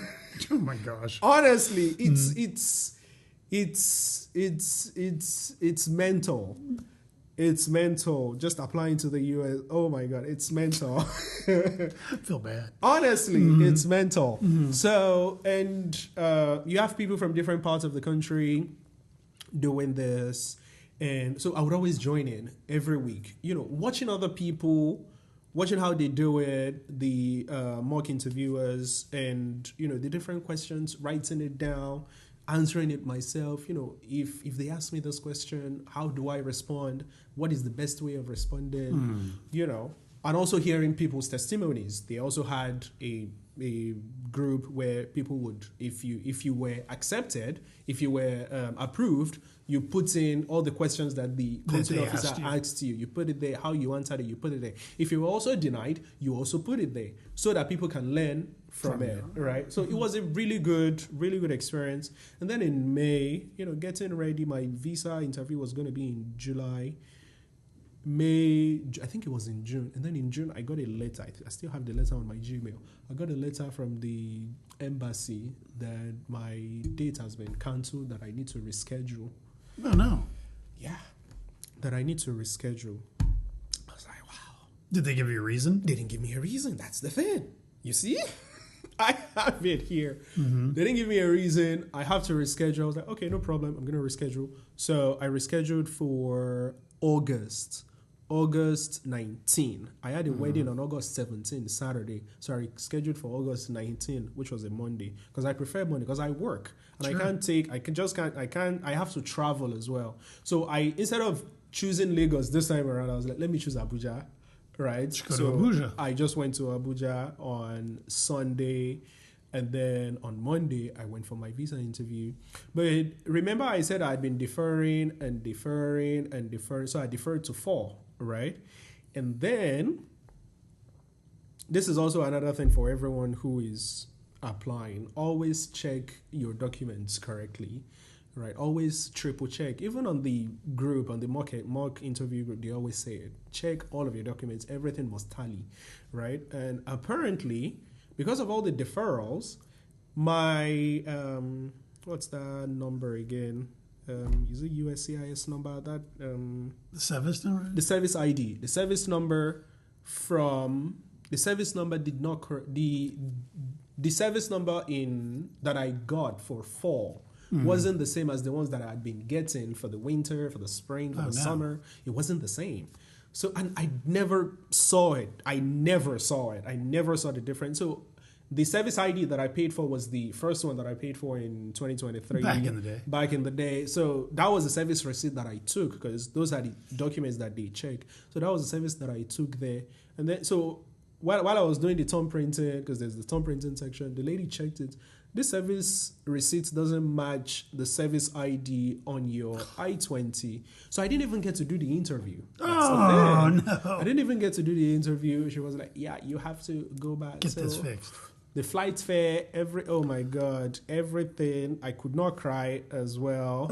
Oh my gosh. Honestly, it's mental. It's mental. Just applying to the US. Oh my God, it's mental. I feel bad. Honestly, it's mental. So, and you have people from different parts of the country doing this. And so I would always join in every week, you know, watching other people, watching how they do it, the mock interviewers, and, you know, the different questions, writing it down, answering it myself. You know, if they ask me this question, how do I respond? What is the best way of responding? You know, and also hearing people's testimonies. They also had a group where people would, if you were accepted, if you were approved, you put in all the questions that the consular officer asked you. You put it there. How you answered it, you put it there. If you were also denied, you also put it there so that people can learn from it, right? So it was a really good experience. And then in May, you know, getting ready, my visa interview was going to be in July. May, I think it was in June. And then in June, I got a letter. I still have the letter on my Gmail. I got a letter from the embassy that my date has been cancelled, that I need to reschedule. Oh, no. Yeah. That I need to reschedule. I was like, wow. Did they give you a reason? They didn't give me a reason. That's the thing. You see? I have it here. They didn't give me a reason. I have to reschedule. I was like, okay, no problem. I'm going to reschedule. So I rescheduled for August 19. I had a wedding on August 17, Saturday. So I scheduled for August 19, which was a Monday, because I prefer Monday because I work and I have to travel as well. So instead of choosing Lagos this time around, I was like, let me choose Abuja, right? Go to Abuja. I just went to Abuja on Sunday, and then on Monday I went for my visa interview. But remember, I said I'd been deferring, so I deferred to 4, right? And then this is also another thing for everyone who is applying. Always check your documents correctly, right? Always triple check. Even on the group, on the mock interview group, they always say it. Check all of your documents. Everything must tally, right? And apparently, because of all the deferrals, my what's that number again? Is it USCIS number? That the service number? The service ID. The service number did not the service number that I got for 4 wasn't the same as the ones that I had been getting for the winter, for the spring, for the summer. It wasn't the same. So, and I never saw it. I never saw the difference. So the service ID that I paid for was the first one that I paid for in 2023. Back in the day. So that was the service receipt that I took, because those are the documents that they check. So that was the service that I took there. And then, so while I was doing the thumb printing, because there's the thumb printing section, the lady checked it. This service receipt doesn't match the service ID on your I-20. So I didn't even get to do the interview. No. I didn't even get to do the interview. She was like, yeah, you have to go back. Get this fixed. The flight fare, oh my God, everything. I could not cry as well.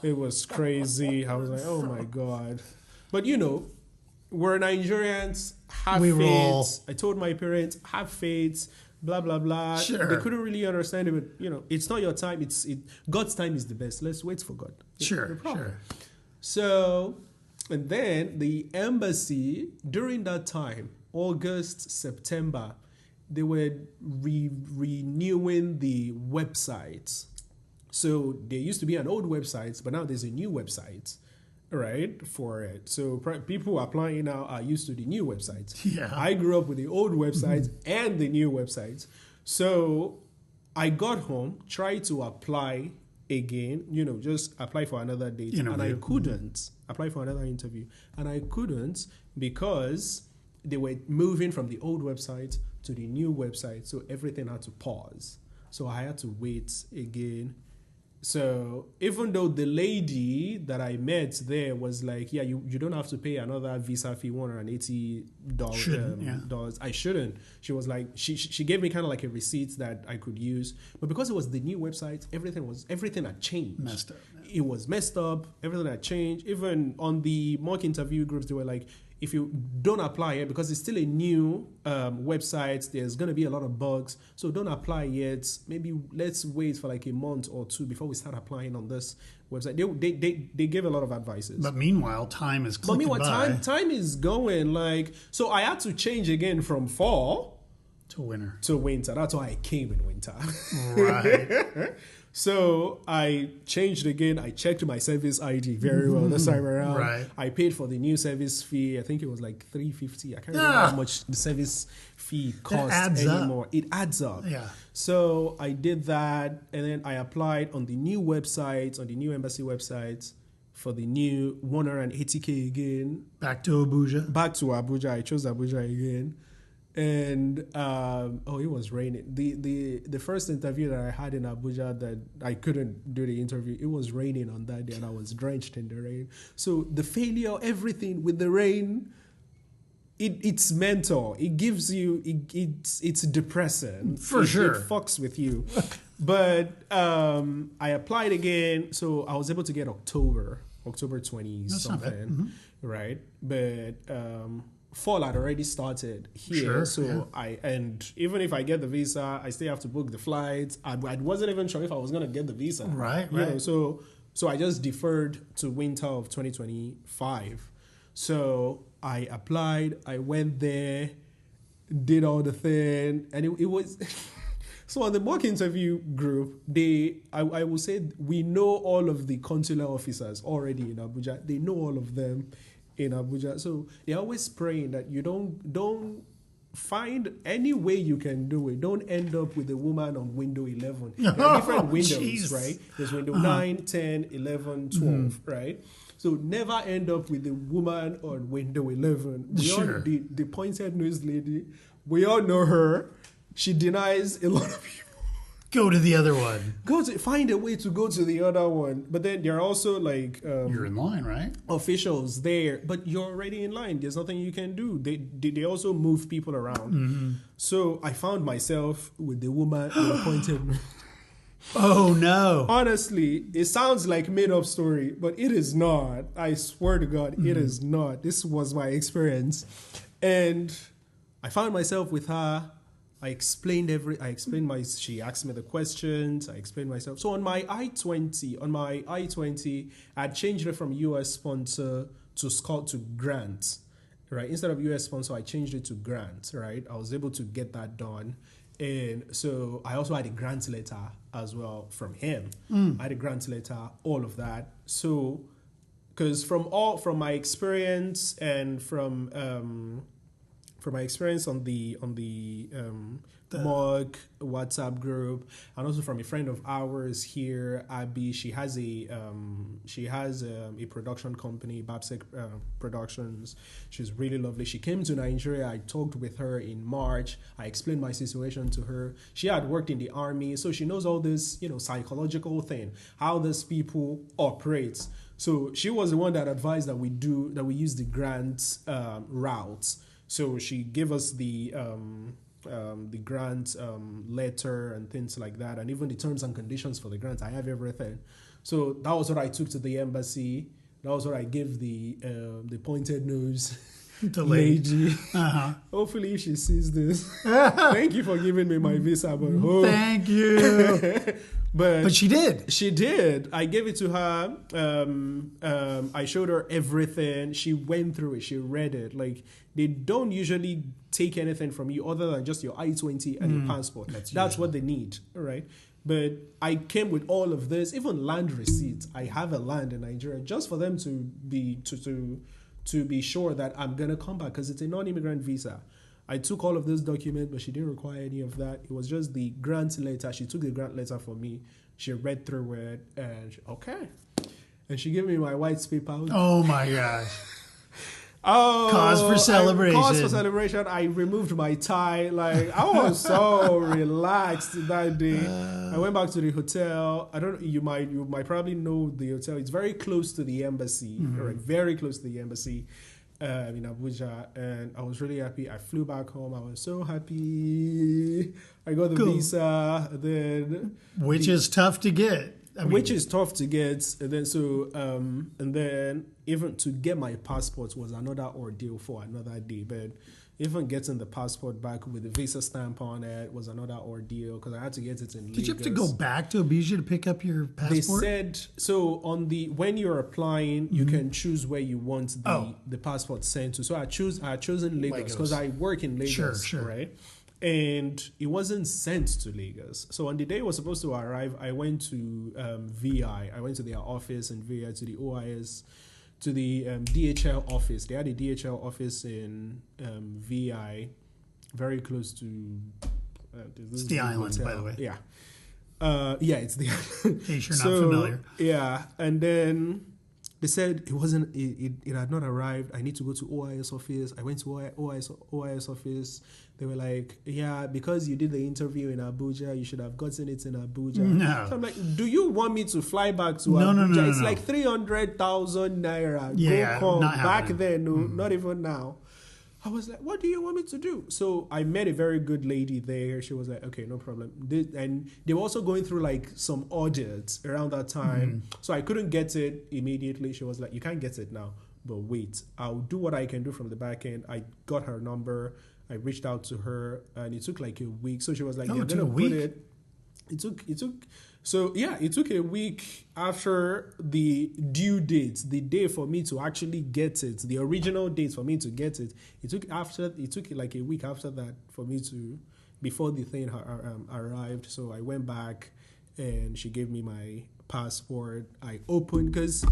It was crazy. I was like, oh my God. But we're Nigerians, have faith. I told my parents, have faith. Blah blah blah. Sure. They couldn't really understand it, but it's not your time. God's time is the best. Let's wait for God. Sure. So, and then the embassy during that time, August, September, they were renewing the websites. So there used to be an old website, but now there's a new website. Right, for it. So people applying now are used to the new websites. Yeah. I grew up with the old websites and the new websites. So I got home, tried to apply again, just apply for another date. And I couldn't apply for another interview. And I couldn't because they were moving from the old website to the new website. So everything had to pause. So I had to wait again. So even though the lady that I met there was like, yeah, you don't have to pay another visa fee, $180 dollars. I shouldn't. She was like, she gave me kind of like a receipt that I could use. But because it was the new website, everything had changed. Messed up. It was messed up. Everything had changed. Even on the mock interview groups, they were like, if you don't apply yet, because it's still a new website, there's going to be a lot of bugs. So don't apply yet. Maybe let's wait for like a month or 2 before we start applying on this website. They gave a lot of advices. But meanwhile, time is clicking by. Time is going. So I had to change again from fall to winter. That's why I came in winter. Right. So I changed again. I checked my service ID very well this time around. Right. I paid for the new service fee. I think it was like $350. I can't remember how much the service fee costs anymore. It adds up. Yeah. So I did that, and then I applied on the new website, on the new embassy website, for the new $180K again. Back to Abuja. I chose Abuja again. And it was raining. The first interview that I had in Abuja that I couldn't do the interview, it was raining on that day and I was drenched in the rain. So the failure, everything with the rain, it's mental. It gives you, it's depressing. For sure. It fucks with you. But I applied again, so I was able to get October 20 something, right? But fall had already started here, and even if I get the visa, I still have to book the flights. I wasn't even sure if I was gonna get the visa. Right. So I just deferred to winter of 2025. So I applied. I went there, did all the thing, and it was. So on the mock interview group, I will say we know all of the consular officers already in Abuja. They know all of them in Abuja. So they're always praying that you don't find any way you can do it. Don't end up with a woman on window 11. There are different windows, geez. right? There's window 9, 10, 11, 12, right? So never end up with a woman on window 11. The pointed nose lady, we all know her. She denies a lot of people. Go to the other one. Find a way to go to the other one. But then there are also like you're in line, right? Officials there, but you're already in line. There's nothing you can do. They also move people around. So I found myself with the woman with a pointed. Oh no! Honestly, it sounds like made up story, but it is not. I swear to God, it is not. This was my experience, and I found myself with her. She asked me the questions, I explained myself. So on my I-20, I changed it from US sponsor to grant, right? Instead of US sponsor, I changed it to grant, right? I was able to get that done. And so I also had a grant letter as well from him. I had a grant letter, all of that. So, because from my experience and from my experience on the MOG WhatsApp group, and also from a friend of ours here, Abby, she has a production company, Babsec Productions. She's really lovely. She came to Nigeria. I talked with her in March. I explained my situation to her. She had worked in the army, so she knows all this, psychological thing, how these people operate. So she was the one that advised that we use the grant route. So she gave us the grant letter and things like that, and even the terms and conditions for the grant. I have everything. So that was what I took to the embassy. That was what I gave the pointed nose The lady. Hopefully, if she sees this, thank you for giving me my visa. But thank you. But she did. She did. I gave it to her. I showed her everything. She went through it. She read it. Like, they don't usually take anything from you other than just your I-20 and your passport. That's what they need, right? But I came with all of this, even land receipts. I have a land in Nigeria just for them to be sure that I'm gonna come back, because it's a non-immigrant visa. I took all of this document, but she didn't require any of that. It was just the grant letter. She took the grant letter for me. She read through it, and and she gave me my white paper. Oh my gosh. Oh, cause for celebration. Cause for celebration. I removed my tie. Like, I was so relaxed that day. I went back to the hotel. I don't. You might probably know the hotel. It's very close to the embassy. Right, very close to the embassy in Abuja, and I was really happy. I flew back home. I was so happy. I got the visa. Then which is tough to get. Which is tough to get, and then even to get my passport was another ordeal for another day. But even getting the passport back with the visa stamp on it was another ordeal, because I had to get it in Lagos. Did you have to go back to Abuja to pick up your passport? They said so when you're applying, you can choose where you want the passport sent to. So I had chosen Lagos because I work in Lagos, sure. right? And it wasn't sent to Lagos. So on the day it was supposed to arrive, I went to VI. I went to their office in VI, to the OIS, to the DHL office. They had a DHL office in VI, very close to... it's the island, hotel. By the way. Yeah. It's the island. In case you're not familiar. Yeah, and then... They said it had not arrived. I need to go to OIS office. I went to OIS office. They were like, yeah, because you did the interview in Abuja, you should have gotten it in Abuja. No. So I'm like, do you want me to fly back to Abuja? No. It's like 300,000 naira. Yeah, go come not back happening. there. No, not even now. I was like, what do you want me to do? So I met a very good lady there. She was like, okay, no problem. And they were also going through like some audits around that time. So I couldn't get it immediately. She was like, you can't get it now, but wait, I'll do what I can do from the back end. I got her number. I reached out to her, and it took like a week. So she was like, it took a week? It took a week after the due date, the day for me to actually get it, the original date for me to get it. It took like a week after that for me before the thing arrived. So I went back, and she gave me my passport. I opened because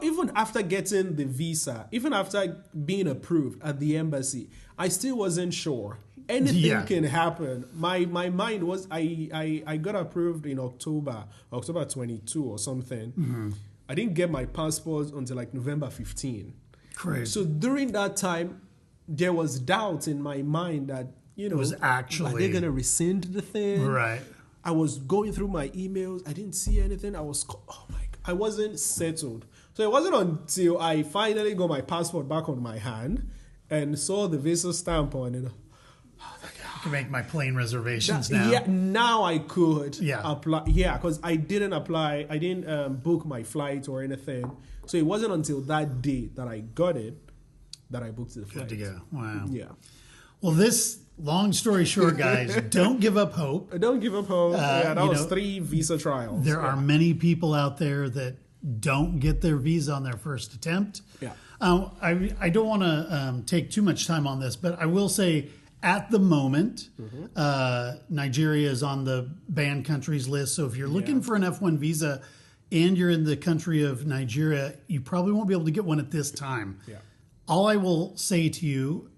even after getting the visa, even after being approved at the embassy, I still wasn't sure. Anything can happen. My mind was I got approved in October 22 or something. Mm-hmm. I didn't get my passport until like November 15. Crazy. So during that time, there was doubt in my mind that it was actually, are they gonna rescind the thing? Right. I was going through my emails. I didn't see anything. I wasn't settled. So it wasn't until I finally got my passport back on my hand and saw the visa stamp on it. I can make my plane reservations now. Yeah, now I could apply. Yeah, because I didn't apply. I didn't book my flight or anything. So it wasn't until that day that I got it that I booked the flight. Good to go. Wow. Yeah. Well, this, long story short, guys, don't give up hope. Don't give up hope. That was 3 visa trials. There are many people out there that don't get their visa on their first attempt. Yeah. I don't want to take too much time on this, but I will say at the moment, Nigeria is on the banned countries list. So if you're looking for an F1 visa and you're in the country of Nigeria, you probably won't be able to get one at this time. Yeah. All I will say to you,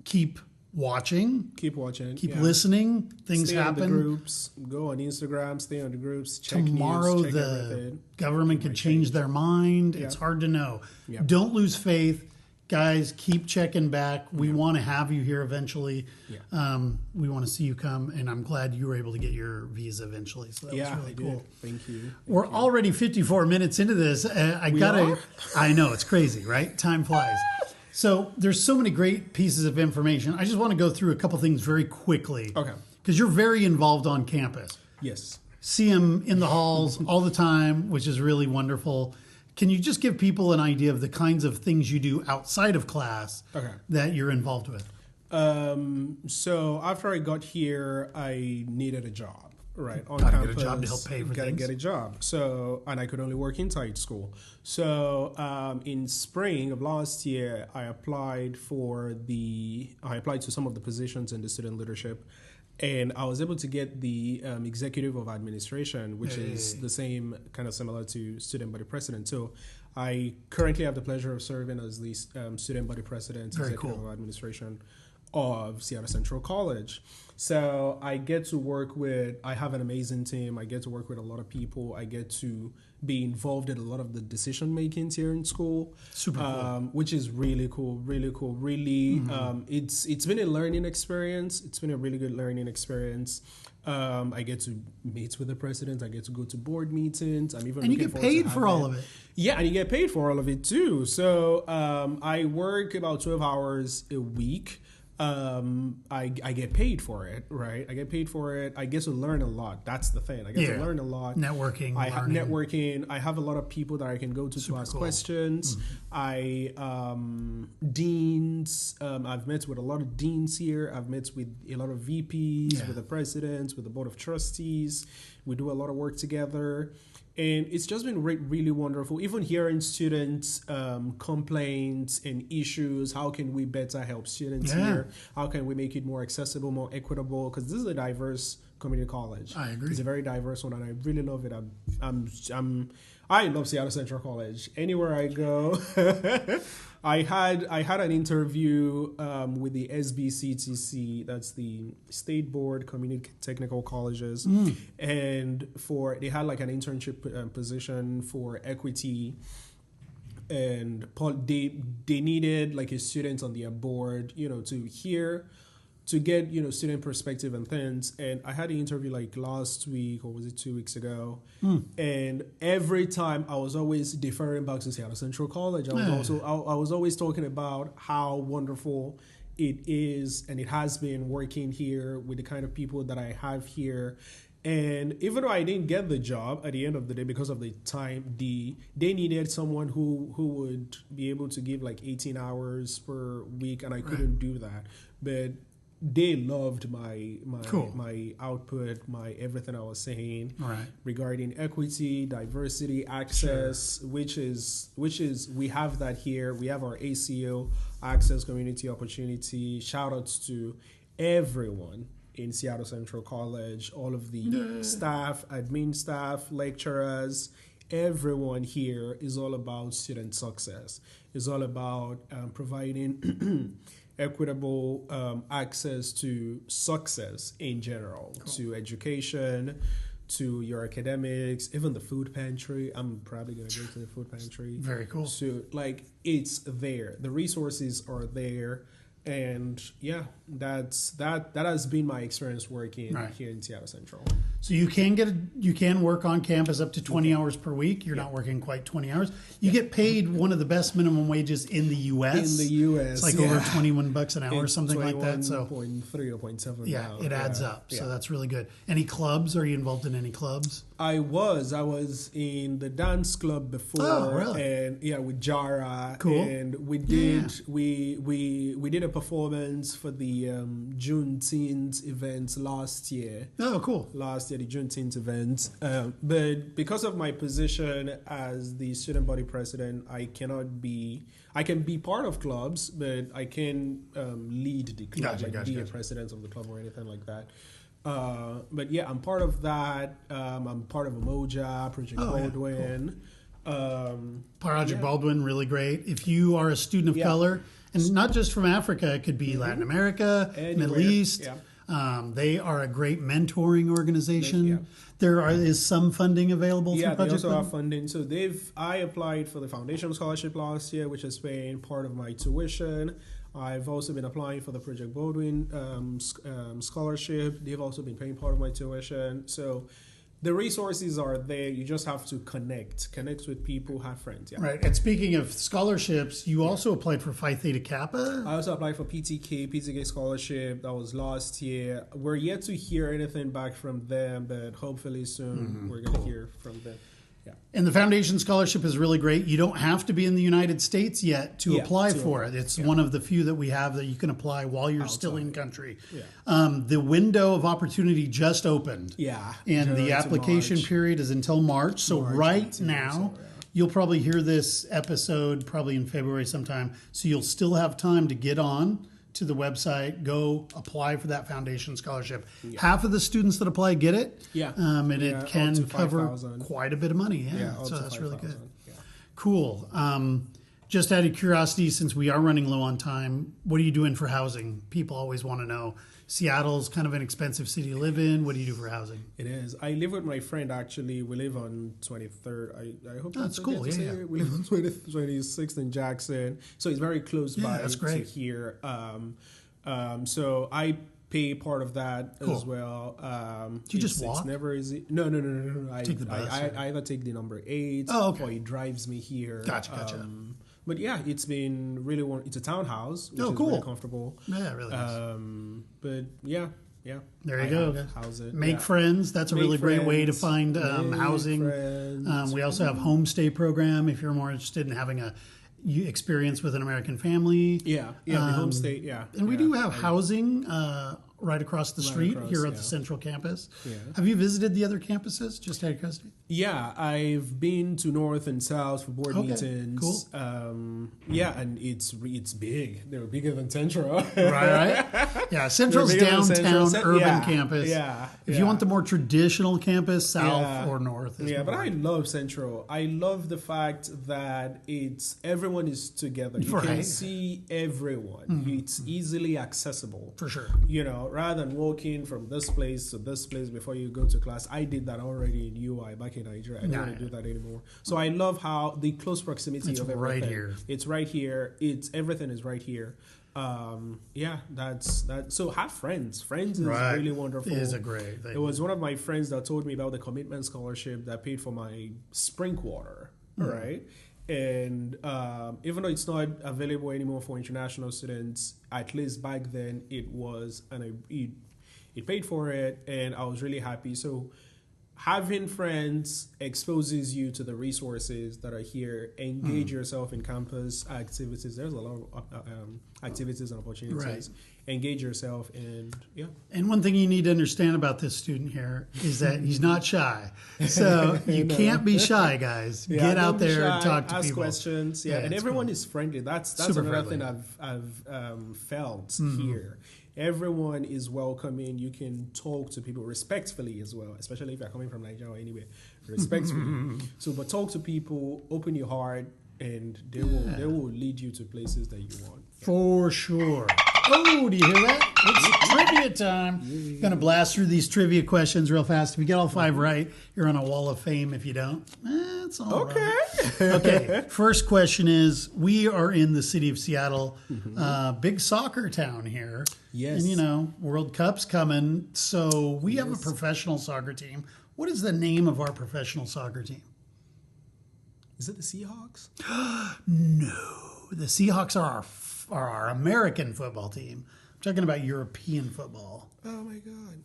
keep watching. Keep watching. Keep listening. Things happen. Stay on the groups. Go on Instagram. Stay on the groups. Check Tomorrow news, check the everything. government could change their mind. It's hard to know. Yeah. Don't lose faith. Guys, keep checking back. We want to have you here eventually. Yeah. We want to see you come, and I'm glad you were able to get your visa eventually. So that was really cool. Thank you. We're already 54 minutes into this. I know, it's crazy, right? Time flies. So there's so many great pieces of information. I just want to go through a couple things very quickly. Okay. Because you're very involved on campus. Yes. See them in the halls all the time, which is really wonderful. Can you just give people an idea of the kinds of things you do outside of class that you're involved with? So after I got here, I needed a job. Right, on Gotta campus, get a job to help pay for things. Get a job. So, and I could only work inside school. So, in spring of last year, I applied to some of the positions in the student leadership, and I was able to get the executive of administration, which is the same, kind of similar to student body president. So, I currently have the pleasure of serving as the student body president, executive of administration of Seattle Central College. So I get to work I have an amazing team. I get to work with a lot of people. I get to be involved in a lot of the decision makings here in school. Super cool. Which is really cool. Really, it's been a learning experience. It's been a really good learning experience. I get to meet with the president. I get to go to board meetings. And you get paid for all of it. Yeah, and you get paid for all of it too. So I work about 12 hours a week. I get paid for it, right? I get paid for it. I get to learn a lot. That's the thing. I get to learn a lot. Networking. I have networking. I have a lot of people that I can go to ask questions. Deans. I've met with a lot of deans here. I've met with a lot of VPs, with the presidents, with the board of trustees. We do a lot of work together. And it's just been really wonderful. Even hearing students' complaints and issues. How can we better help students here? How can we make it more accessible, more equitable? Because this is a diverse community college. I agree. It's a very diverse one, and I really love it. I love Seattle Central College. Anywhere I go, I had an interview with the SBCTC, that's the State Board Community Technical Colleges, and they had like an internship position for equity, and they needed like a student on their board, to get student perspective and things. And I had an interview like last week, or was it 2 weeks ago? And every time I was always deferring back to Seattle Central College. I was always talking about how wonderful it is, and it has been working here with the kind of people that I have here. And even though I didn't get the job at the end of the day because of the time, they needed someone who would be able to give like 18 hours per week, and I couldn't do that. But they loved my output, my everything I was saying regarding equity, diversity, access, which is we have that here. We have our ACO, Access Community Opportunity. Shout outs to everyone in Seattle Central College. All of the staff, admin staff, lecturers, everyone here is all about student success. It's all about providing equitable access to success in general, to education, to your academics, even the food pantry. I'm probably going to go to the food pantry. Very cool. So, like, it's there. The resources are there. And yeah, that has been my experience working here in Seattle Central. So you can work on campus up to 20 hours per week. You're not working quite 20 hours. You get paid one of the best minimum wages in the U.S. In the U.S., it's like over $21 an hour or something like that. So 21.3 or 0.7. Yeah, now. it adds up. So that's really good. Any clubs? Are you involved in any clubs? I was in the dance club before. Oh, really? And with Jara. Cool. And we did we did a performance for the Juneteenth events last year. Oh, cool. Last year, the Juneteenth event. But because of my position as the student body president, I can be part of clubs, but I can lead the club, be a president of the club or anything like that. But yeah, I'm part of that. I'm part of Umoja, Project Baldwin. Cool. Project Baldwin, really great. If you are a student of color, and not just from Africa, it could be Latin America, Middle East. Yeah. They are a great mentoring organization. There is some funding available through Project they also Baldwin? have funding. So I applied for the foundation scholarship last year, which has been part of my tuition. I've also been applying for the Project Baldwin scholarship. They've also been paying part of my tuition. So the resources are there. You just have to connect with people, have friends. Yeah. Right. And speaking of scholarships, you also applied for Phi Theta Kappa? I also applied for PTK scholarship. That was last year. We're yet to hear anything back from them, but hopefully soon we're going to hear from them. Yeah. And the foundation scholarship is really great. You don't have to be in the United States yet to apply for it. It's one of the few that we have that you can apply while you're still in country. Yeah. The window of opportunity just opened. Yeah. And the application period is until March. So right now, you'll probably hear this episode probably in February sometime. So you'll still have time to get on to the website, go apply for that foundation scholarship. Yeah. Half of the students that apply get it. Yeah. And it can cover quite a bit of money. Yeah. So that's really good. Yeah. Cool. Just out of curiosity, since we are running low on time, what are you doing for housing? People always want to know. Seattle's kind of an expensive city to live in. What do you do for housing? It is. I live with my friend, actually. We live on 23rd. I hope that's cool. Yeah. We live on 26th in Jackson. So it's very close by to here. So I pay part of that as well. Do you just walk? It's never easy. No. Take the bus. I either take the number 8 or he drives me here. Gotcha. But yeah, it's been really it's a townhouse, which is really comfortable. Yeah, really nice. But yeah. There you go. House it. Make friends. That's a really great way to find housing. We also have homestay program if you're more interested in having a experience with an American family. Yeah, the homestay. Yeah, and we do have housing right across the street here at the Central Campus. Yeah. Have you visited the other campuses? Just out of curiosity. Yeah, I've been to North and South for board meetings. Cool. And it's big. They're bigger than Central. right. Yeah, Central's downtown urban campus. Yeah. If you want the more traditional campus, South or North. But I love Central. I love the fact that everyone is together. You can see everyone. Mm-hmm. It's easily accessible. For sure. Rather than walking from this place to this place before you go to class. I did that already in UI back in Nigeria. I don't want to do that anymore. So I love how the close proximity of everything. Right here. It's right here. Everything is right here. That's that. So have friends. Friends is really wonderful. It is a great thing. It was one of my friends that told me about the commitment scholarship that paid for my spring water. Right. And even though it's not available anymore for international students, at least back then it was, and it paid for it, and I was really happy. So having friends exposes you to the resources that are here. Engage yourself in campus activities. There's a lot of activities and opportunities. Right. Engage yourself, and And one thing you need to understand about this student here is that he's not shy. So you can't be shy, guys. Get out there and talk to people. Ask questions. And everyone is friendly. That's another thing I've felt here. everyone is welcoming. You can talk to people respectfully as well, especially if you're coming from Nigeria or anywhere. Respectfully. But talk to people, open your heart, and they will lead you to places that you want. For sure. Oh, do you hear that? It's trivia time. Going to blast through these trivia questions real fast. If you get all 5 right, you're on a wall of fame. If you don't, it's all right. Okay. First question is, we are in the city of Seattle, big soccer town here. Yes. And, World Cup's coming. So we have a professional soccer team. What is the name of our professional soccer team? Is it the Seahawks? No. The Seahawks are our American football team. I'm talking about European football. Oh my God.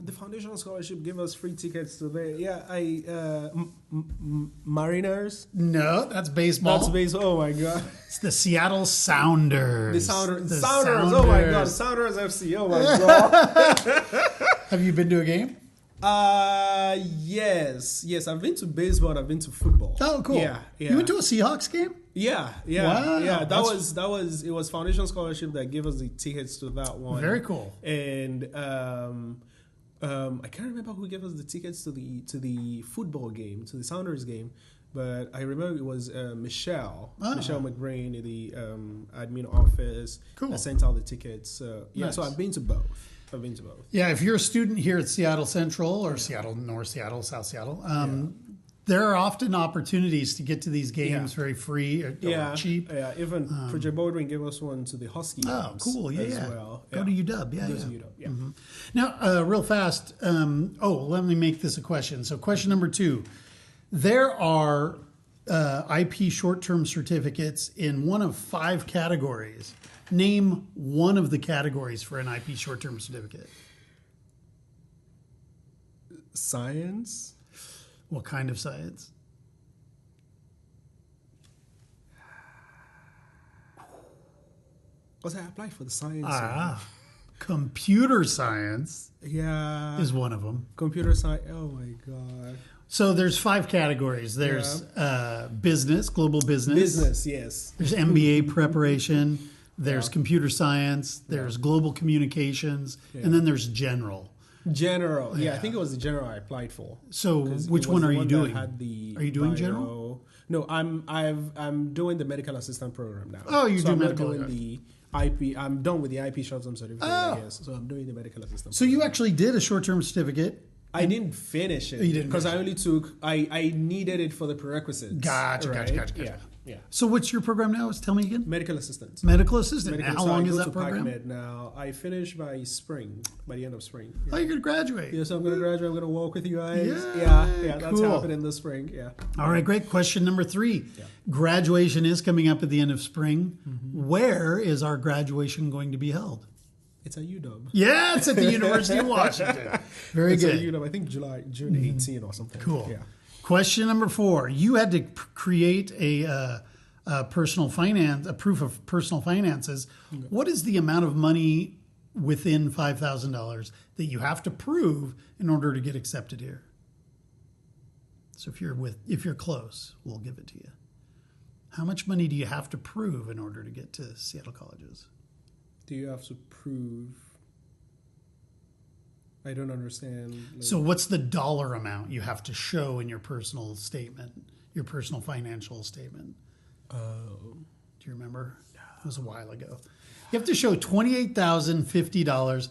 The Foundation Scholarship give us free tickets to the Mariners. No, that's baseball. That's baseball. Oh my God. It's the Seattle Sounders. The Sounders. Oh my God. Sounders FC. Oh my God. Have you been to a game? Yes. I've been to baseball. I've been to football. Oh, cool. Yeah. You went to a Seahawks game? Yeah. Wow. Yeah. That was it was Foundation Scholarship that gave us the tickets to that one. Very cool. And I can't remember who gave us the tickets to the football game, to the Sounders game. But I remember it was Michelle McBrain in the admin office that sent out the tickets. So Nice. So I've been to both. Yeah, if you're a student here at Seattle Central or Seattle, North Seattle, South Seattle, there are often opportunities to get to these games very free or cheap. Yeah, even Project Baldwin gave us one to the Husky games. Oh, cool. Yeah, as well. Go to UW. Go to UW, yeah. Mm-hmm. Now, real fast, let me make this a question. So question number 2. There are IP short-term certificates in one of 5 categories. Name one of the categories for an IP short-term certificate. Science? What kind of science? Was I applied for the science? Computer science is one of them. Computer science. Oh my God. So there's 5 categories. There's business, global business. Business, yes. There's MBA preparation. There's computer science. There's global communications. And then there's general. General. Yeah, I think it was the general I applied for. So which one are you doing? Are you doing general? No, I'm doing the medical assistant program now. Oh, you do medical. I'm doing the IP. I'm done with the IP short-term certificate. Yes, so I'm doing the medical assistant. So you actually did a short-term certificate. I didn't finish it. You didn't because I only took. I needed it for the prerequisites. Gotcha. Yeah. So what's your program now? Tell me again. Medical assistant. How long is that program? PacMed now. I finish by the end of spring. Yeah. Oh, you're going to graduate. Yeah, so I'm going to graduate. I'm going to walk with you guys. Yeah, that's happening this spring. Yeah. All right, great. Question number 3. Yeah. Graduation is coming up at the end of spring. Mm-hmm. Where is our graduation going to be held? It's at UW. Yeah, it's at the University of Washington. Very good. It's at UW. I think June 18 or something. Cool. Yeah. Question number 4. You had to create a proof of personal finances. Okay. What is the amount of money within $5,000 that you have to prove in order to get accepted here? So if you're close, we'll give it to you. How much money do you have to prove in order to get to Seattle colleges? Do you have to prove? I don't understand. So what's the dollar amount you have to show in your personal statement, your personal financial statement? Do you remember? It was a while ago. You have to show $28,050.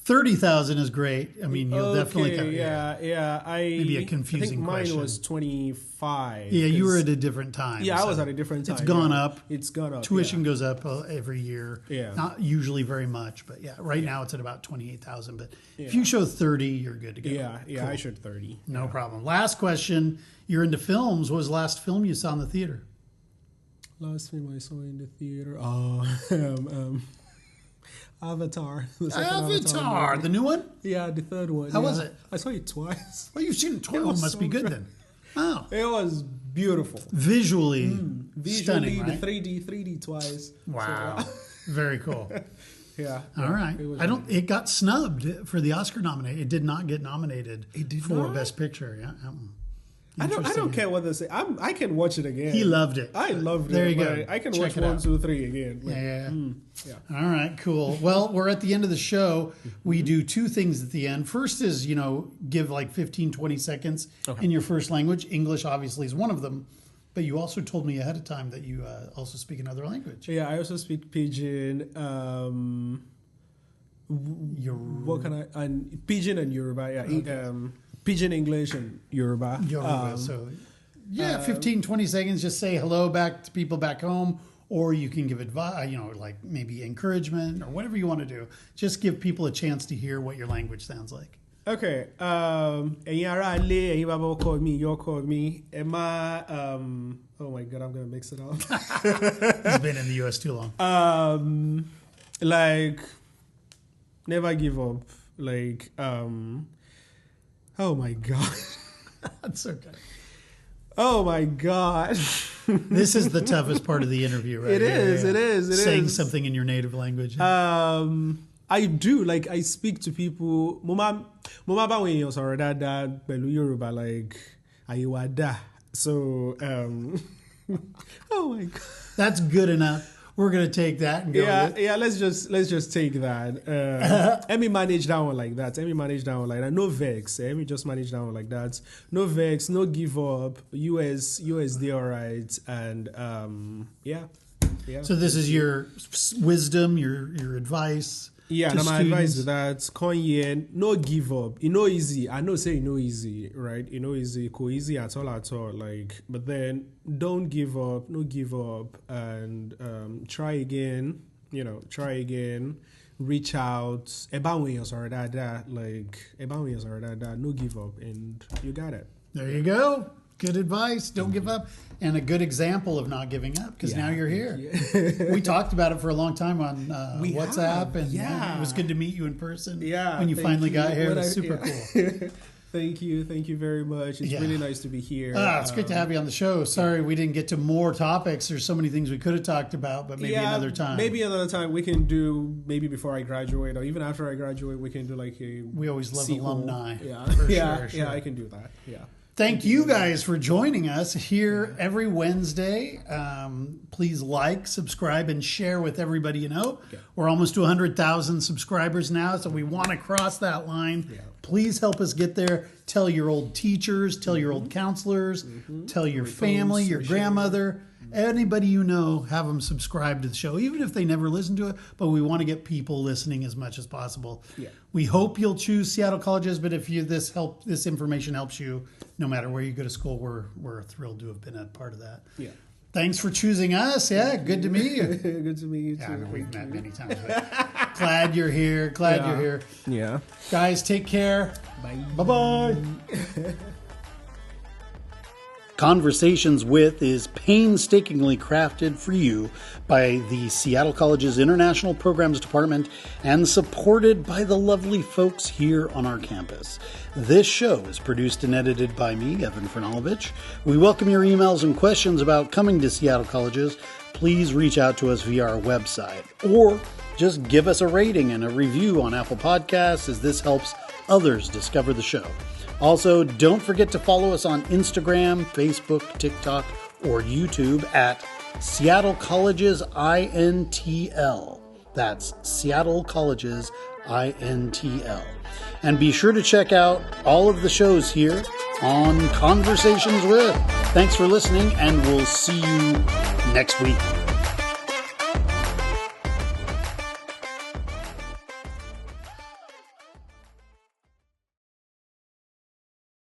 $30,000 is great. I mean, you'll definitely come. Yeah. Maybe a confusing mine question. Was 25. Yeah, you were at a different time. Yeah, I was at a different time. It's gone up. It's gone up. Tuition goes up every year. Yeah. Not usually very much, but right now it's at about $28,000. But if you show 30, you're good to go. Yeah, cool. I showed 30. No problem. Last question. You're into films. What was the last film you saw in the theater? Last film I saw in the theater. Avatar. Avatar. The new one? Yeah, the third one. How was it? I saw it twice. Well, you've seen it twice. It must be good then. Oh. It was beautiful. Visually stunning, right? The 3D twice. Wow. So, Very cool. Yeah. All right. It got snubbed for the Oscar nomination. It did not get nominated for Best Picture. Yeah. I don't care what they say. I can watch it again. He loved it. I loved it. There you go. I can Check watch 1, 2, 3 again. Yeah. All right, cool. Well, we're at the end of the show. We do two things at the end. First is, give like 15, 20 seconds in your first language. English obviously is one of them. But you also told me ahead of time that you also speak another language. Yeah, I also speak Pidgin. Pidgin and Yoruba. Yeah, okay. Pidgin English and Yoruba. 15, 20 seconds. Just say hello back to people back home, or you can give advice. Like maybe encouragement or whatever you want to do. Just give people a chance to hear what your language sounds like. Okay. Ẹ̀yin ará ilé, ẹ̀yin bàbá ọkọ mi, ìyá ọkọ mi, ẹ má, oh my God, I'm going to mix it up. He's been in the U.S. too long. Like, never give up. Like, oh my God. That's okay. Oh my God. This is the toughest part of the interview, right? It is. Saying something in your native language. I do, like, I speak to people. Mama ba when you sorry that pẹ̀lú Yoruba, like ayiwada. So oh my God. That's good enough. We're gonna take that and go with it. Yeah, let's just take that. Let me manage that one like that. No vex. Let me just manage that one like that. No vex, no give up. USD all right. And yeah. So this is your wisdom, your advice. Yeah, and my advice is that Kanye, no give up. It's not easy. I know say it's not easy, right? It's not easy, easy at all. Like, but then don't give up, no give up, and try again. Try again. Reach out. No give up, and you got it. There you go. Good advice. Don't give up. And a good example of not giving up, because now you're here. Yeah. We talked about it for a long time on WhatsApp, and it was good to meet you in person. Yeah, when you finally got here, it was super cool. Thank you very much. It's really nice to be here. It's great to have you on the show. Sorry we didn't get to more topics. There's so many things we could have talked about, but maybe another time. Maybe another time we can do, maybe before I graduate or even after I graduate, we can do like a We always love alumni. Yeah, sure. I can do that. Yeah. Thank you guys for joining us here every Wednesday. Please like, subscribe, and share with everybody you know. Yeah. We're almost to 100,000 subscribers now, so we want to cross that line. Yeah. Please help us get there. Tell your old teachers, tell your old counselors, tell your family, your grandmother, anybody you know, have them subscribe to the show, even if they never listen to it. But we want to get people listening as much as possible. Yeah. We hope you'll choose Seattle colleges, but if this information helps you, no matter where you go to school, we're thrilled to have been a part of that. Yeah. Thanks for choosing us. Yeah, good to meet you. Good to meet you too. Yeah, we've met many times. But glad you're here. You're here. Yeah. Guys, take care. Bye. Bye-bye. Conversations With is painstakingly crafted for you by the Seattle College's International Programs Department and supported by the lovely folks here on our campus. This show is produced and edited by me, Evan Franulovich. We welcome your emails and questions about coming to Seattle Colleges. Please reach out to us via our website, or just give us a rating and a review on Apple Podcasts, as this helps others discover the show. Also, don't forget to follow us on Instagram, Facebook, TikTok, or YouTube at Seattle Colleges INTL. That's Seattle Colleges INTL. And be sure to check out all of the shows here on Conversations With. Thanks for listening, and we'll see you next week.